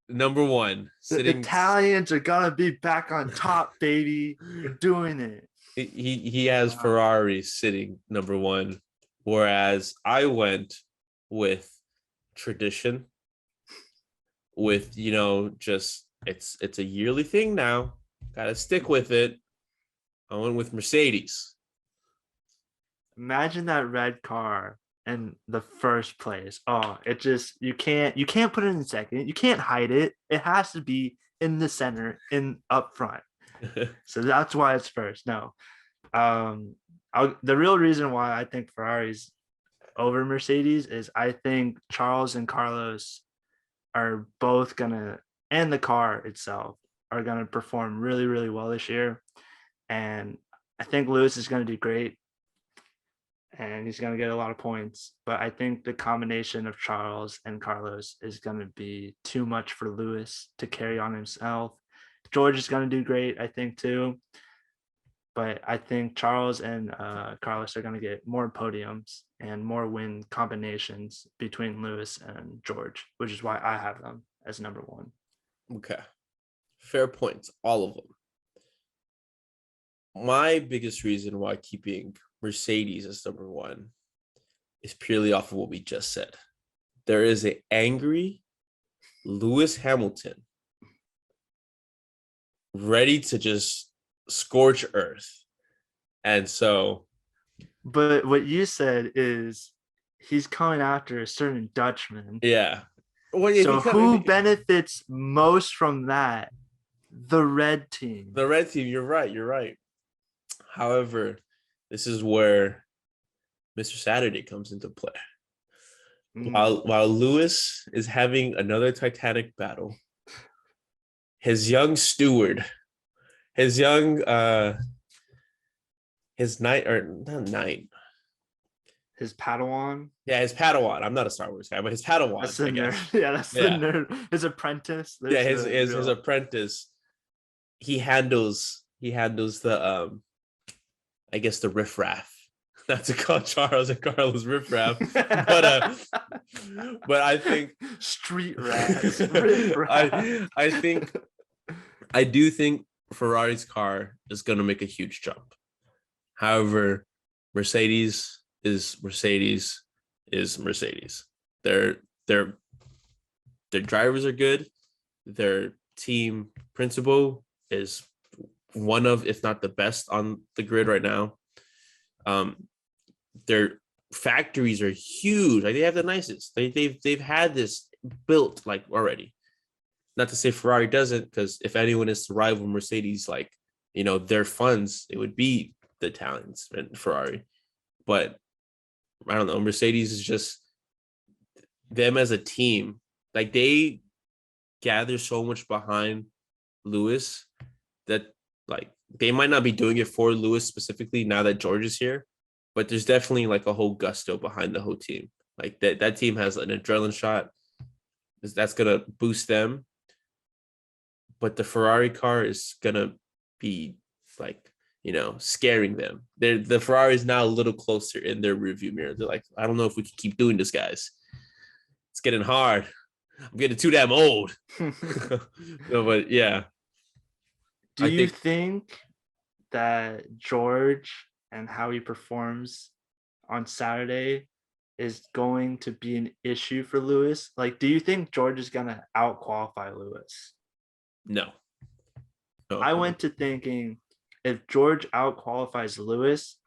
number one. The Italians are gonna be back on top, baby. We're doing it. He has Ferrari sitting number one, whereas I went with tradition. With just it's a yearly thing now. Gotta stick with it. I went with Mercedes. Imagine that red car in the first place. Oh, it just you can't put it in second. You can't hide it. It has to be in the center, in up front. So that's why it's first. No, the real reason why I think Ferrari's over Mercedes is I think Charles and Carlos are both gonna, and the car itself are gonna perform really, really well this year. And I think Lewis is gonna do great, and he's gonna get a lot of points. But I think the combination of Charles and Carlos is gonna be too much for Lewis to carry on himself. George is gonna do great, I think, too. But I think Charles and Carlos are going to get more podiums and more win combinations between Lewis and George, which is why I have them as number one. Okay. Fair points, all of them. My biggest reason why keeping Mercedes as number one is purely off of what we just said. There is an angry Lewis Hamilton ready to just scorch earth. And so, but what you said is he's coming after a certain Dutchman. Yeah. Well, so who benefits most from that? The red team. The red team. You're right. However, this is where Mr. Saturday comes into play. While Lewis is having another Titanic battle, his young steward, his Padawan. Yeah, his Padawan. I'm not a Star Wars guy, but his Padawan. That's the nerd. Yeah, that's the nerd. His apprentice. His apprentice. He handles the I guess the riffraff. Not to call Charles and Carlos riffraff, but I think street rats. I do think Ferrari's car is going to make a huge jump. However, Mercedes is Mercedes. Their drivers are good. Their team principal is one of, if not the best on the grid right now. Their factories are huge. Like they have the nicest. They've had this built like already. Not to say Ferrari doesn't, because if anyone is to rival Mercedes, like, you know, their funds, it would be the Italians and Ferrari. But I don't know. Mercedes is just them as a team. Like they gather so much behind Lewis that like they might not be doing it for Lewis specifically now that George is here, but there's definitely like a whole gusto behind the whole team. Like that team has an adrenaline shot. That's gonna boost them. But the Ferrari car is gonna be like, you know, scaring them. The Ferrari is now a little closer in their rearview mirror. They're like, I don't know if we can keep doing this, guys. It's getting hard. I'm getting too damn old. No, but yeah. Do you think that George and how he performs on Saturday is going to be an issue for Lewis? Like, do you think George is gonna out qualify Lewis? No. I went to thinking, if George out qualifies Lewis,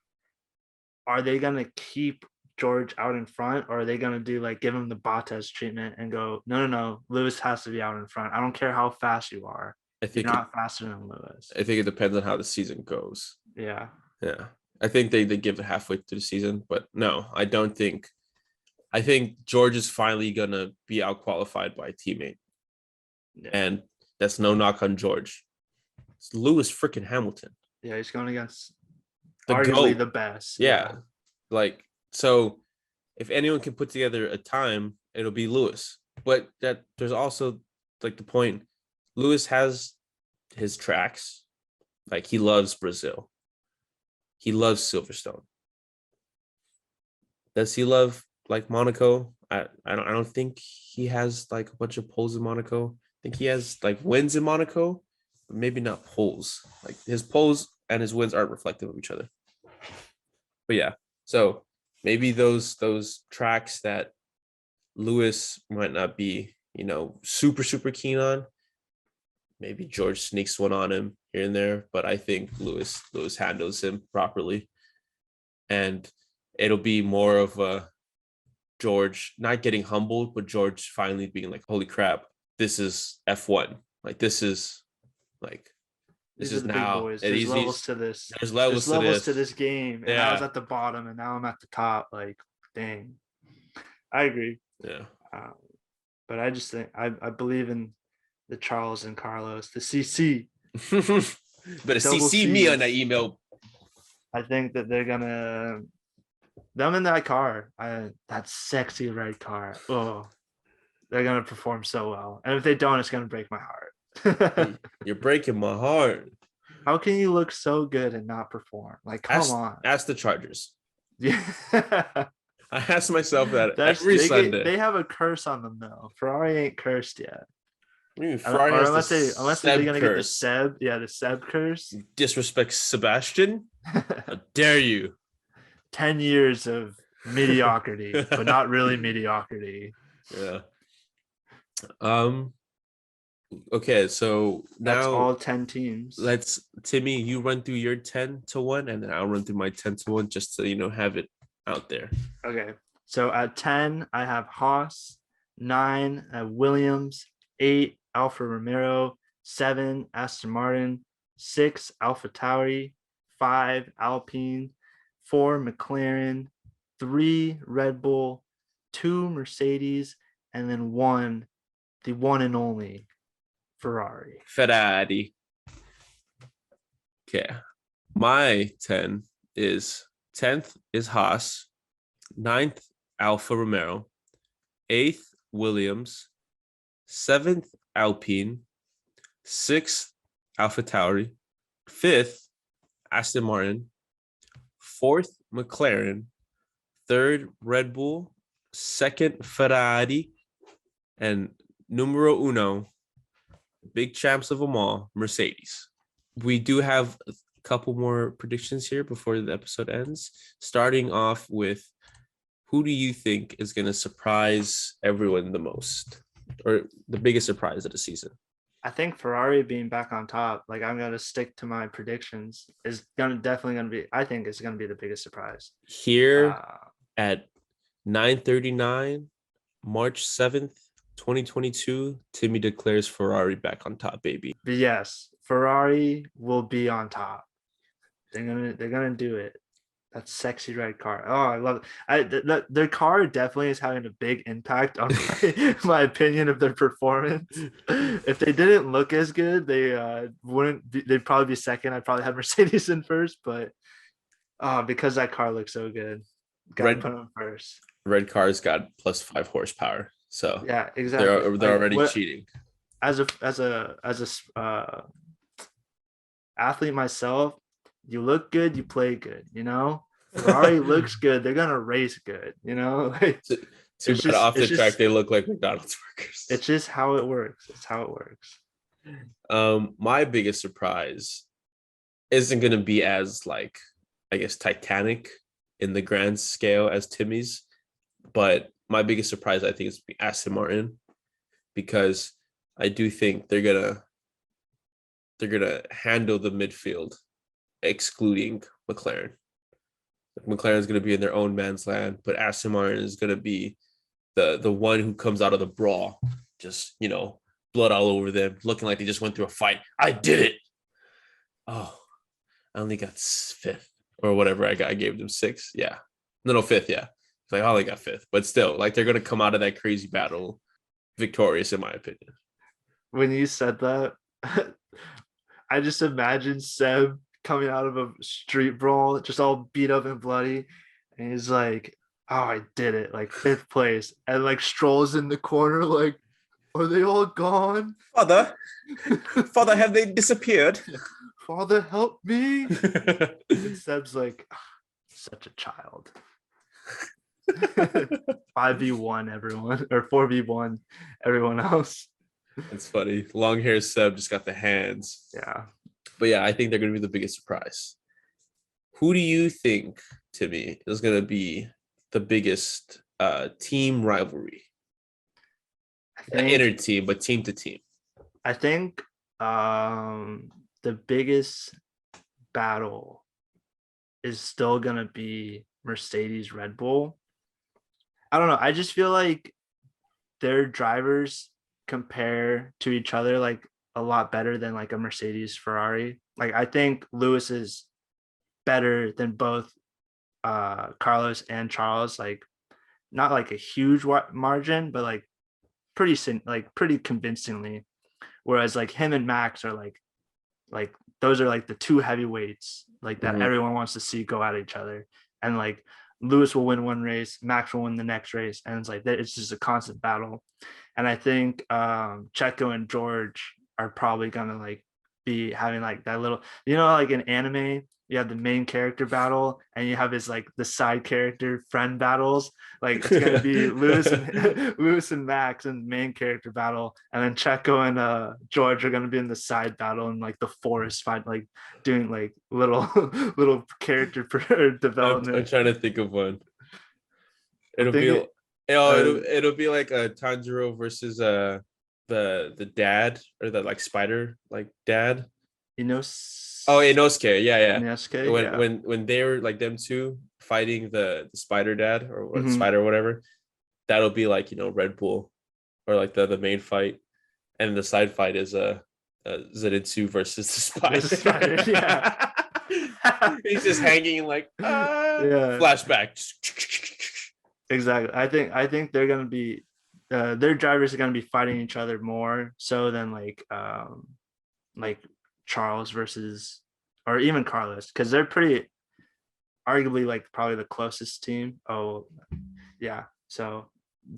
are they gonna keep George out in front, or are they gonna do like give him the Bottas treatment and go, no, Lewis has to be out in front. I don't care how fast you are. I think you're not faster than Lewis. I think it depends on how the season goes. Yeah. I think they give it halfway through the season, but no, I don't think. I think George is finally gonna be out qualified by a teammate, and that's no knock on George. It's Lewis freaking Hamilton. Yeah, he's going against arguably the best. Yeah. Like, so if anyone can put together a time, it'll be Lewis. But that there's also like the point, Lewis has his tracks. Like he loves Brazil. He loves Silverstone. Does he love like Monaco? I don't think he has like a bunch of poles in Monaco. I think he has like wins in Monaco, but maybe not poles. Like his poles and his wins aren't reflective of each other. But yeah, so maybe those tracks that Lewis might not be, you know, super keen on, maybe George sneaks one on him here and there. But I think Lewis handles him properly, and it'll be more of a George not getting humbled, but George finally being like, "Holy crap, this is F1. Like this is now. There's levels to this. There's levels to this game. And I was at the bottom, and now I'm at the top. Like, dang, I agree. Yeah. But I just think I believe in the Charles and Carlos, the CC. Better CC me on that email. I think that they're gonna them in that car. That sexy red car. Oh, they're gonna perform so well. And if they don't, it's gonna break my heart. You're breaking my heart. How can you look so good and not perform? Like, come on. Ask the Chargers. Yeah. I ask myself that every Sunday. They have a curse on them though. Ferrari ain't cursed yet. Ferrari unless they're gonna get the Seb, the Seb curse. Disrespect Sebastian. How dare you? 10 years of mediocrity, but not really mediocrity. Yeah. Okay, so now that's all 10 teams. Timmy, you run through your 10-1, and then I'll run through my 10-1 just to have it out there. Okay. So at 10, I have Haas, 9 Williams, 8 Alfa Romeo, 7 Aston Martin, 6 Alpha Tauri, 5 Alpine, 4 McLaren, 3 Red Bull, 2 Mercedes, and then 1, the one and only Ferrari. Ferrari. Okay. My 10 is 10th is Haas, 9th Alfa Romeo, 8th Williams, 7th Alpine, 6th Alpha Tauri, 5th Aston Martin, 4th McLaren, 3rd Red Bull, 2nd Ferrari, and numero uno, big champs of them all, Mercedes. We do have a couple more predictions here before the episode ends, starting off with, who do you think is going to surprise everyone the most, or the biggest surprise of the season? I think Ferrari being back on top, like I'm gonna stick to my predictions, is definitely gonna be. I think it's gonna be the biggest surprise. Here at 9:39, March 7th, 2022, Timmy declares Ferrari back on top, baby. But yes, Ferrari will be on top. They're gonna do it. That sexy red car. Oh, I love it. Their car definitely is having a big impact on my opinion of their performance. If they didn't look as good, they wouldn't. They'd probably be second. I'd probably have Mercedes in first, but because that car looks so good, gotta put them first. Red car's got +5 horsepower, so yeah, exactly. They're already cheating. As a athlete myself, you look good, you play good, Ferrari looks good, they're gonna race good, like too bad off the track they look like McDonald's workers. It's just how it works. It's how it works. My biggest surprise isn't gonna be as like, I guess, titanic in the grand scale as Timmy's, but my biggest surprise I think is Aston Martin, because I do think they're gonna handle the midfield, excluding McLaren. McLaren's going to be in their own man's land, but Aston Martin is going to be the one who comes out of the brawl, just, blood all over them, looking like they just went through a fight. I did it. Oh, I only got 5th or whatever. I gave them 6th. Yeah. No, 5th. Yeah. It's like, I only got 5th, but still, like, they're going to come out of that crazy battle victorious, in my opinion. When you said that, I just imagine Seb coming out of a street brawl, just all beat up and bloody, and he's like, "Oh, I did it!" Like 5th place, and like strolls in the corner, like, "Are they all gone, Father? Father, have they disappeared? Father, help me!" And Seb's like, "Such a child." 5v1 everyone, or 4v1 everyone else. It's funny. Long hair Seb just got the hands. Yeah. But yeah, I think they're going to be the biggest surprise. Who do you think, Timmy, is going to be the biggest team rivalry? Inner team, but team to team. I think the biggest battle is still going to be Mercedes Red Bull. I don't know. I just feel like their drivers compare to each other like a lot better than like a Mercedes Ferrari. Like I think Lewis is better than both Carlos and Charles, like not like a huge margin, but like pretty convincingly. Whereas like him and Max are like those are like the two heavyweights like that everyone wants to see go at each other. And like Lewis will win one race, Max will win the next race, and it's like it's just a constant battle. And I think Checo and George are probably gonna like be having like that little, like in anime, you have the main character battle and you have his like the side character friend battles. Like it's gonna be Lewis and Max in the main character battle, and then Checo and George are gonna be in the side battle in like the forest fight, like doing like little character development. I'm trying to think of one. It'll be like a Tanjiro versus the dad, or the like spider like dad. Inosuke. Yeah. Inosuke, when they were like them two fighting the spider dad or the spider or whatever, that'll be like Red Bull, or like the main fight, and the side fight is Zenitsu versus the spider. Yeah. He's just hanging like flashback. Exactly. I think they're gonna be their drivers are gonna be fighting each other more so than like Charles versus, or even Carlos, because they're pretty arguably like probably the closest team. Oh yeah. So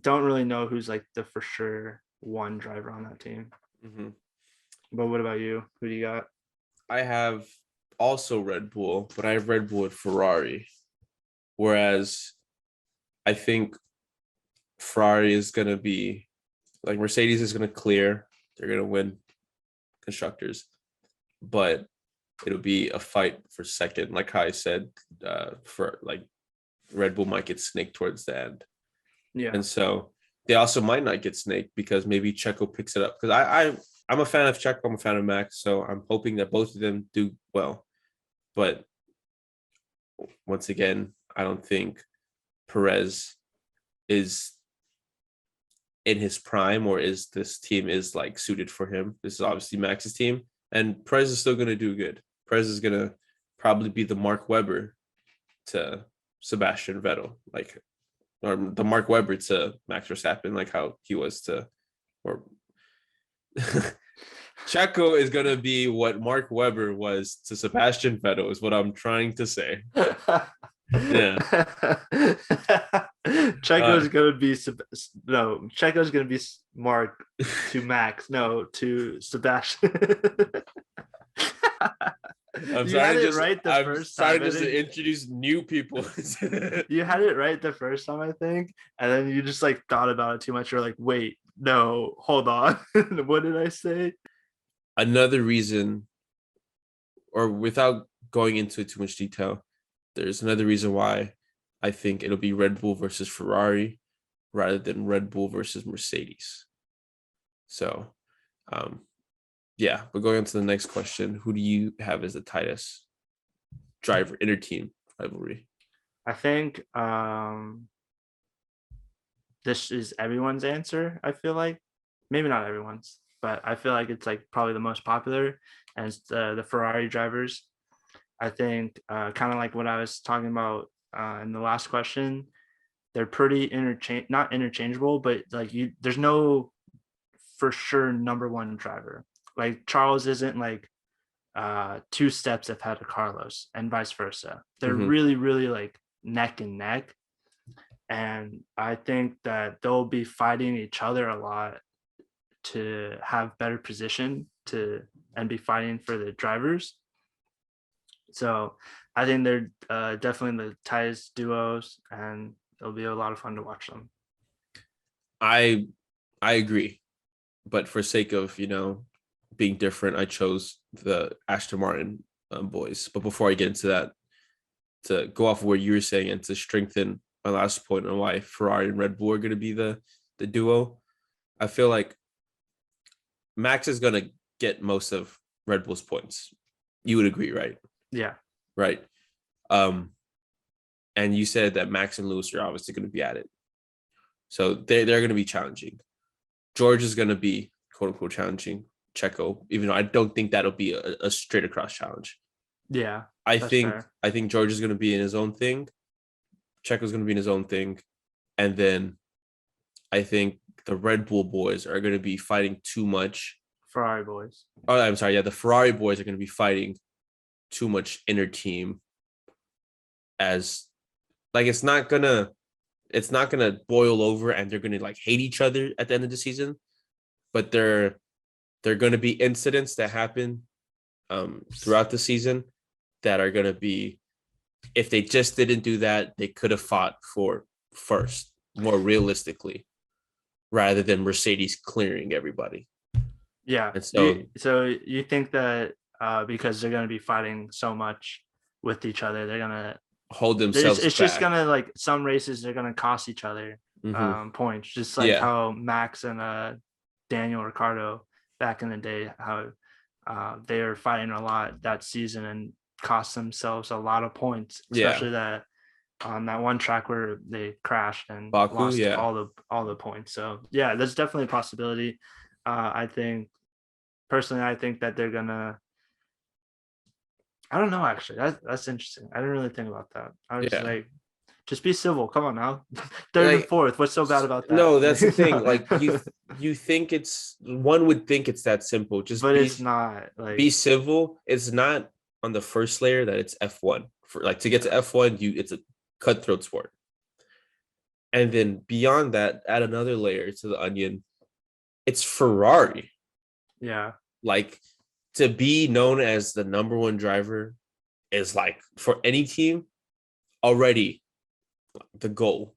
don't really know who's like the for sure one driver on that team. But what about you? Who do you got? I have also Red Bull, but I have Red Bull at Ferrari. Whereas I think Ferrari is going to be like, Mercedes is going to clear. They're going to win Constructors, but it'll be a fight for second. Like how I said, for like Red Bull might get snaked towards the end. Yeah. And so they also might not get snaked because maybe Checo picks it up. Because I'm a fan of Checo. I'm a fan of Max. So I'm hoping that both of them do well. But once again, I don't think Perez is in his prime, or is this team is like suited for him. This is obviously Max's team, and Perez is still going to do good. Perez is going to probably be the Mark Webber to Sebastian Vettel, like, or the Mark Webber to Max Verstappen, like how he was to, or Checo is going to be what Mark Webber was to Sebastian Vettel, is what I'm trying to say. Yeah. Checo's gonna be Checo's gonna be Mark to Max, to Sebastian. I'm You had sorry, it right the first time. Just to introduce new people. You had it right the first time, I think, and then you just like thought about it too much. You're like, wait, no, hold on. What did I say? Another reason, or without going into too much detail, there's another reason why I think it'll be Red Bull versus Ferrari rather than Red Bull versus Mercedes. So, yeah, but going on to the next question, who do you have as the tightest driver inter-team rivalry? I think this is everyone's answer. I feel like maybe not everyone's, but I feel like it's like probably the most popular, and it's the Ferrari drivers. I think kind of like what I was talking about in the last question, they're pretty not interchangeable, but like there's no for sure number one driver. Like Charles isn't like 2 steps ahead of Carlos, and vice versa. They're really, really like neck and neck. And I think that they'll be fighting each other a lot to have better position and be fighting for the drivers. So I think they're definitely the tightest duos, and it'll be a lot of fun to watch them. I agree, but for sake of being different, I chose the Aston Martin boys. But before I get into that, to go off of what you were saying and to strengthen my last point on why Ferrari and Red Bull are going to be the duo, I feel like Max is going to get most of Red Bull's points. You would agree, right? Yeah. Right. And you said that Max and Lewis are obviously going to be at it. So they're going to be challenging. George is going to be, quote unquote, challenging Checo, even though I don't think that'll be a straight across challenge. Yeah. I think George is going to be in his own thing. Checo's going to be in his own thing. And then I think the Red Bull boys are going to be fighting too much. Ferrari boys. Oh, I'm sorry. Yeah, the Ferrari boys are going to be fighting too much inner team, as like it's not gonna boil over and they're gonna like hate each other at the end of the season, but they're gonna be incidents that happen throughout the season that are gonna be, if they just didn't do that, they could have fought for first more realistically rather than Mercedes clearing everybody. Yeah. And so you think that because they're going to be fighting so much with each other, they're going to hold themselves it's back. just going to, like, some races they're going to cost each other points, just like how Max and Daniel Ricciardo back in the day, how they were fighting a lot that season and cost themselves a lot of points, especially that on that one track where they crashed and Baku, lost all the points. So yeah, there's definitely a possibility. I think that they're gonna, I don't know, actually. That's interesting. I didn't really think about that. I was like, just be civil. Come on now. Third and fourth. What's so bad about that? No, that's the thing. Like you think one would think it's that simple. It's not. Like, be civil. It's not on the first layer that it's F1. For like to get to F1, it's a cutthroat sport. And then beyond that, add another layer to the onion. It's Ferrari. Yeah. Like, to be known as the number one driver is, like, for any team already the goal.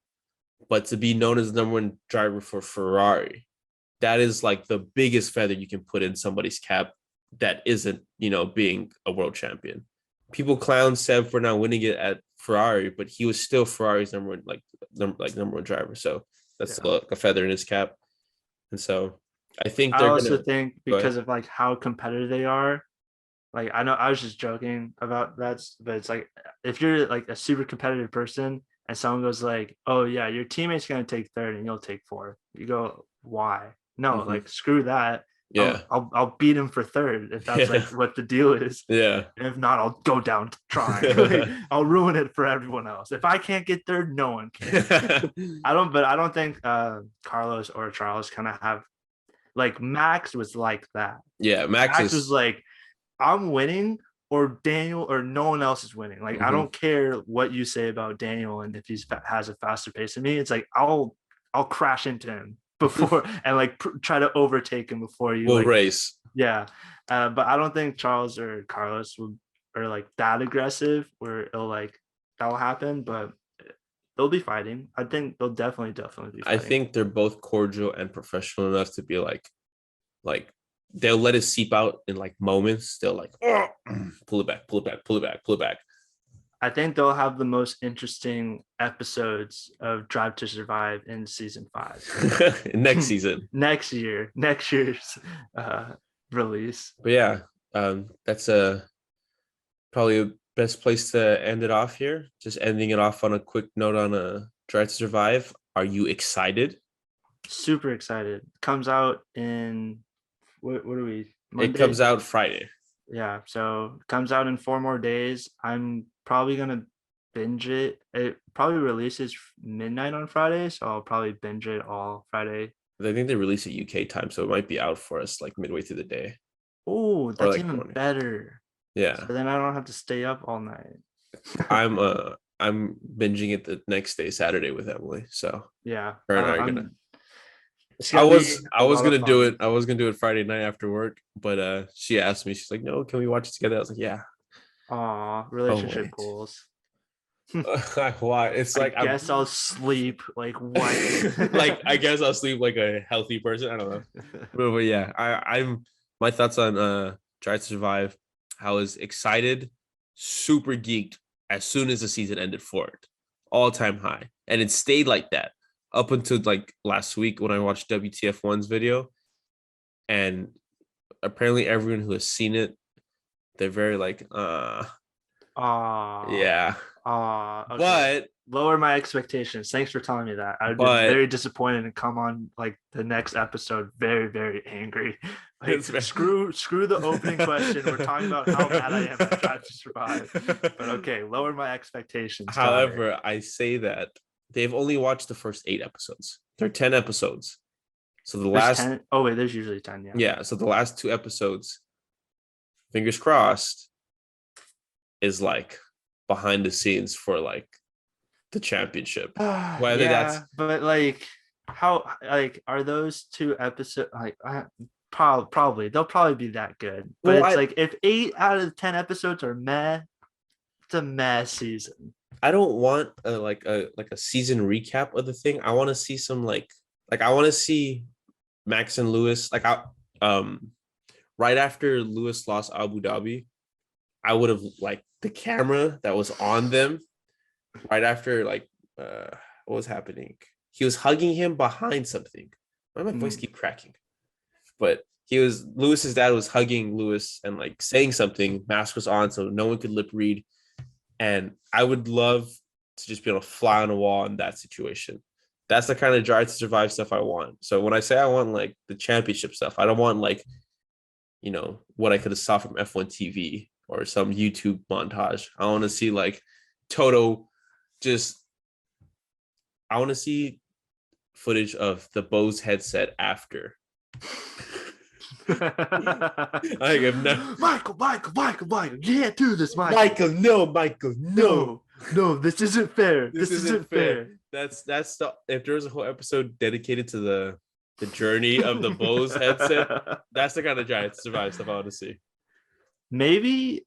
But to be known as the number one driver for Ferrari, that is like the biggest feather you can put in somebody's cap that isn't, being a world champion. People clown Seb for not winning it at Ferrari, but he was still Ferrari's number one driver. So that's still a feather in his cap. And so I think I they're also gonna think go ahead. because of like how competitive they are. Like I know I was just joking about that, but it's like if you're like a super competitive person and someone goes like, "Oh yeah, your teammate's gonna take third and you'll take fourth," you go, "Why? No, Mhm. like screw that. Yeah. I'll beat him for third if that's Yeah. like what the deal is. Yeah. And if not, I'll go down trying. Like, I'll ruin it for everyone else. If I can't get third, no one can. But I don't think Carlos or Charles kind of have like Max was like that. Yeah, Max Max was is like, I'm winning or Daniel or no one else is winning. Like I don't care what you say about Daniel and if he's has a faster pace than me. It's like I'll crash into him before and like try to overtake him before you will like race. yeah. But I don't think Charles or Carlos are like that aggressive where it'll like that'll happen. But they'll be fighting. I think they'll definitely be I fighting. think they're both cordial and professional enough to be like they'll let it seep out in like moments. They'll like pull it back, pull it back, pull it back, pull it back. I think they'll have the most interesting episodes of Drive to Survive in season 5. Next season. next year's release. But yeah, that's probably the best place to end it off here. Just ending it off on a quick note on a Drive to Survive. Are you excited? Super excited. Comes out in what are we? Monday? It comes out Friday. Yeah, so it comes out in 4 more days. I'm probably gonna binge it. It probably releases midnight on Friday, so I'll probably binge it all Friday. I think they release at UK time, so it might be out for us like midway through the day. Oh, that's like even morning. better. Yeah. So then I don't have to stay up all night. I'm binging it the next day, Saturday, with Emily. So yeah, her and I are gonna. I I was gonna do it. I was gonna do it Friday night after work, but she asked me. She's like, "No, can we watch it together?" I was like, "Yeah." Aw, relationship wait. goals. Why? It's like I guess I'll sleep like what? like I guess I'll sleep like a healthy person. I don't know, but yeah, I'm my thoughts on Try to Survive. I was excited, super geeked as soon as the season ended for it, all time high, and it stayed like that up until like last week when I watched WTF1's video, and apparently everyone who has seen it, they're very like, yeah. Okay. But lower my expectations. Thanks for telling me that. I would be very disappointed and come on like the next episode very, very angry. Like, screw the opening question. We're talking about how mad I am at Drive to Survive. But okay, lower my expectations. However, I say that they've only watched the first 8 episodes. They're 10 episodes. So the last 10? Oh wait, there's usually 10, yeah. Yeah, so the last 2 episodes, fingers crossed, is like behind the scenes for like the championship. Whether that's but like how like are those 2 episodes like probably they'll probably be that good. But it's like if 8 out of 10 episodes are meh, it's a meh season. I don't want like a season recap of the thing. I want to see some like I want to see Max and Lewis like right after Lewis lost Abu Dhabi, I would have like the camera that was on them right after like what was happening. He was hugging him behind something. Why my voice keep cracking? But Lewis's dad was hugging Lewis and like saying something. Mask was on, so no one could lip read. And I would love to just be able to fly on a wall in that situation. That's the kind of Drive to Survive stuff I want. So when I say I want like the championship stuff, I don't want like, you know, what I could have saw from F1 TV or some YouTube montage. I want to see like Toto I want to see footage of the Bose headset after. I have no Michael, you can't do this, Michael, no. This isn't fair. This isn't fair. That's the if there was a whole episode dedicated to the journey of the Bose headset, that's the kind of Drive to Survive stuff I want to see. Maybe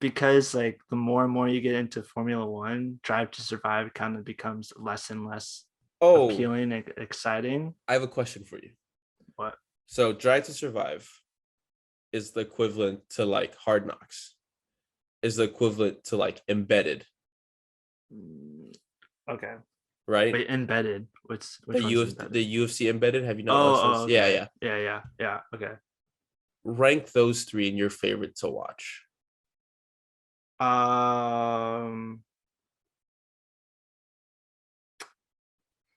because like the more and more you get into Formula One, Drive to Survive kind of becomes less and less appealing and exciting. I have a question for you. What? So Drive to Survive is the equivalent to like Hard Knocks, is the equivalent to like Embedded. Okay. right? Wait, embedded. Which The one's embedded? the UFC embedded. Have you not watched Oh, those? okay. Yeah. Yeah. Okay. Rank those three in your favorite to watch.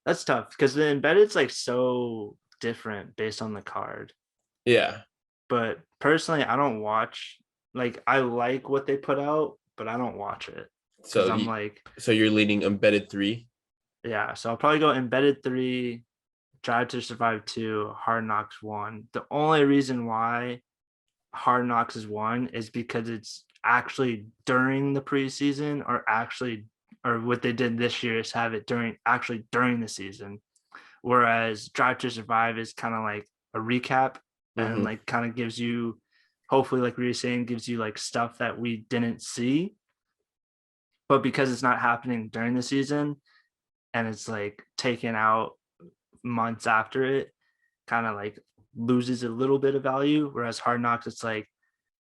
That's tough because the embedded's like so different based on the card. Yeah. But personally, I don't watch. Like, I like what they put out, but I don't watch it because I'm like, so you're leaning embedded 3. yeah. So I'll probably go embedded 3, Drive to Survive 2, Hard Knocks 1. The only reason why Hard Knocks is 1 is because it's actually during the preseason, or what they did this year is have it during the season, whereas Drive to Survive is kind of like a recap and like kind of gives you, hopefully, like we were saying, gives you like stuff that we didn't see, but because it's not happening during the season and it's like taken out months after it, kind of like loses a little bit of value. Whereas Hard Knocks, it's like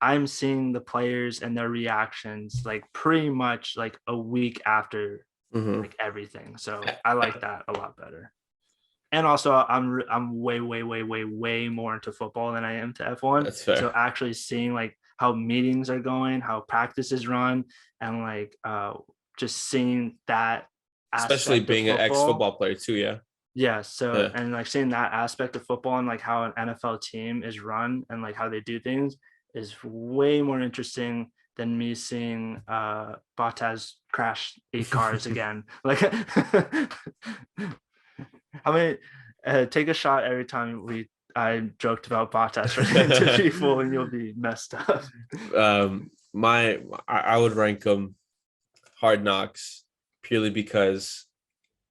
I'm seeing the players and their reactions like pretty much like a week after like everything. So I like that a lot better. And also I'm way more into football than I am to F1. That's fair. So actually seeing like how meetings are going, how practices run, and like just seeing that, especially being an ex-football player too. Yeah. So and like seeing that aspect of football and like how an NFL team is run and like how they do things is way more interesting than me seeing Bottas crash 8 cars again. Like how many take a shot every time I joked about Bottas running into people and you'll be messed up. I would rank them Hard Knocks purely because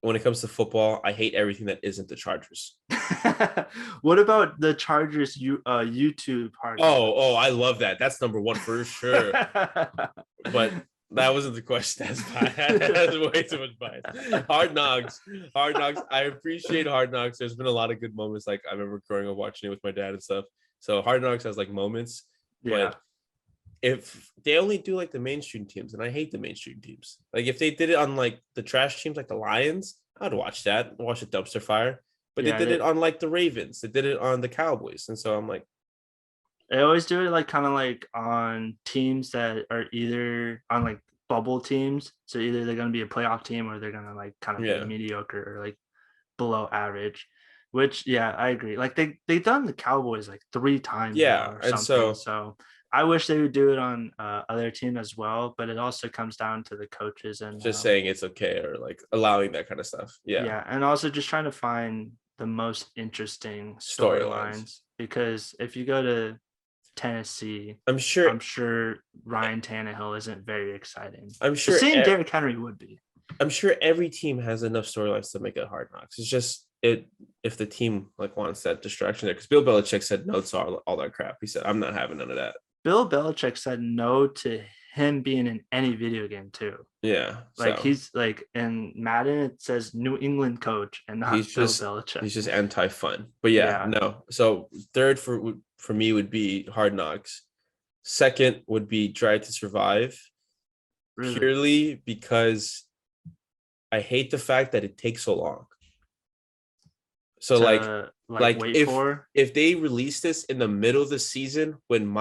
when it comes to football, I hate everything that isn't the Chargers. What about the Chargers YouTube Hard Knocks? Oh, I love that. That's number 1 for sure. But that wasn't the question. That's way too much bias. Hard Knocks. I appreciate Hard Knocks. There's been a lot of good moments. Like I remember growing up watching it with my dad and stuff. So Hard Knocks has like moments. Yeah. But if they only do like the mainstream teams, and I hate the mainstream teams. Like if they did it on like the trash teams, like the Lions, I'd watch that. Watch the dumpster fire. But they did it on like the Ravens. They did it on the Cowboys, and so I'm like, they always do it like kind of like on teams that are either on like bubble teams. So either they're going to be a playoff team or they're going to like kind of be mediocre or like below average, which, I agree. Like they've done the Cowboys like 3 times. Yeah. And so I wish they would do it on other teams as well, but it also comes down to the coaches and just saying it's okay or like allowing that kind of stuff. Yeah. And also just trying to find the most interesting storylines, because if you go to Tennessee, I'm sure Ryan Tannehill isn't very exciting. I'm sure seeing Derrick Henry would be. I'm sure every team has enough storylines to make it Hard Knocks. It's just if the team like wants that distraction there, because Bill Belichick said no to all that crap. He said, I'm not having none of that. Bill Belichick said no to him being in any video game too. Yeah. Like he's like in Madden, it says New England coach and not Bill Belichick. He's just anti-fun. But no. So third for me would be Hard Knocks. Second would be Drive to Survive. Really? Purely because I hate the fact that it takes so long. So if they release this in the middle of the season when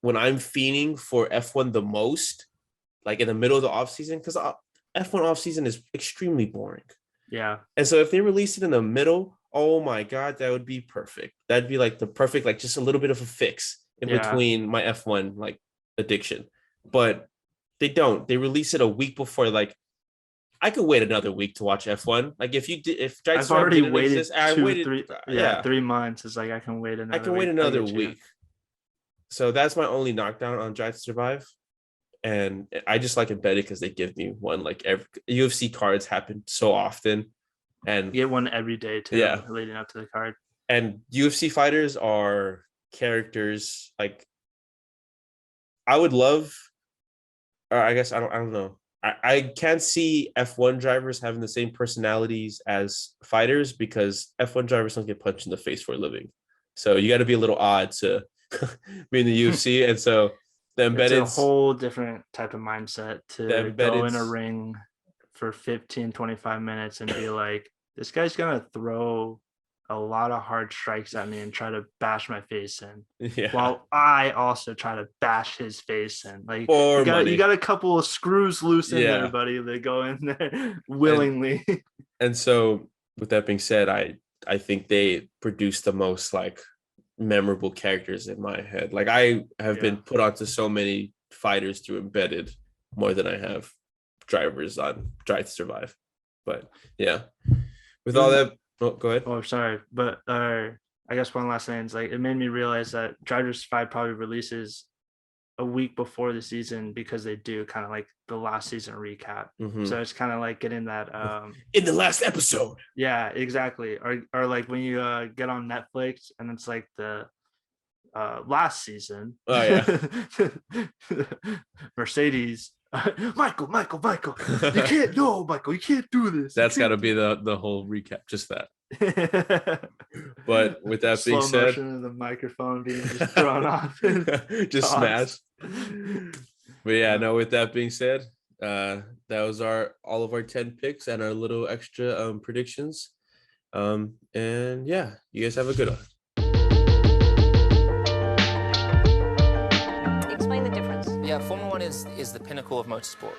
when I'm fiending for F1 the most, like in the middle of the off season, because F1 off season is extremely boring. Yeah. And so if they release it in the middle, oh my God, that would be perfect. That'd be like the perfect, like just a little bit of a fix in between my F1 like addiction. But they don't. They release it a week before. Like I could wait another week to watch F1. Like if I've already waited 3 months. It's like I can wait another week. So that's my only knockdown on Drive to Survive. And I just like embedded because they give me one, like every UFC cards happen so often. And you get one every day too, leading up to the card. And UFC fighters are characters like I would love, or I guess I don't know. I can't see F1 drivers having the same personalities as fighters because F1 drivers don't get punched in the face for a living. So you got to be a little odd to be in the UFC. And so the embedded, it's a whole different type of mindset to go in a ring for 15, 25 minutes and be like, this guy's going to throw a lot of hard strikes at me and try to bash my face in. Yeah. While I also try to bash his face in. Like you got a couple of screws loose in there, buddy. They go in there willingly. And so with that being said, I think they produce the most like memorable characters in my head. Like I have been put onto so many fighters through Embedded more than I have drivers on Drive to Survive. But yeah, with all that, go ahead. Oh, sorry, but I guess one last thing is like it made me realize that Drive to Survive probably releases a week before the season because they do kind of like the last season recap. So it's kind of like getting that in the last episode. Yeah, exactly. Or like when you get on Netflix and it's like the last season. Oh yeah. Mercedes. Michael, you can't Michael, you can't do this. That's got to be the whole recap, just that. But with that being said, motion of the microphone being just thrown off, just smashed. But yeah, no. With that being said, that was all of our 10 picks and our little extra predictions. And yeah, you guys have a good one. Explain the difference. Yeah, Formula One is the pinnacle of motorsport.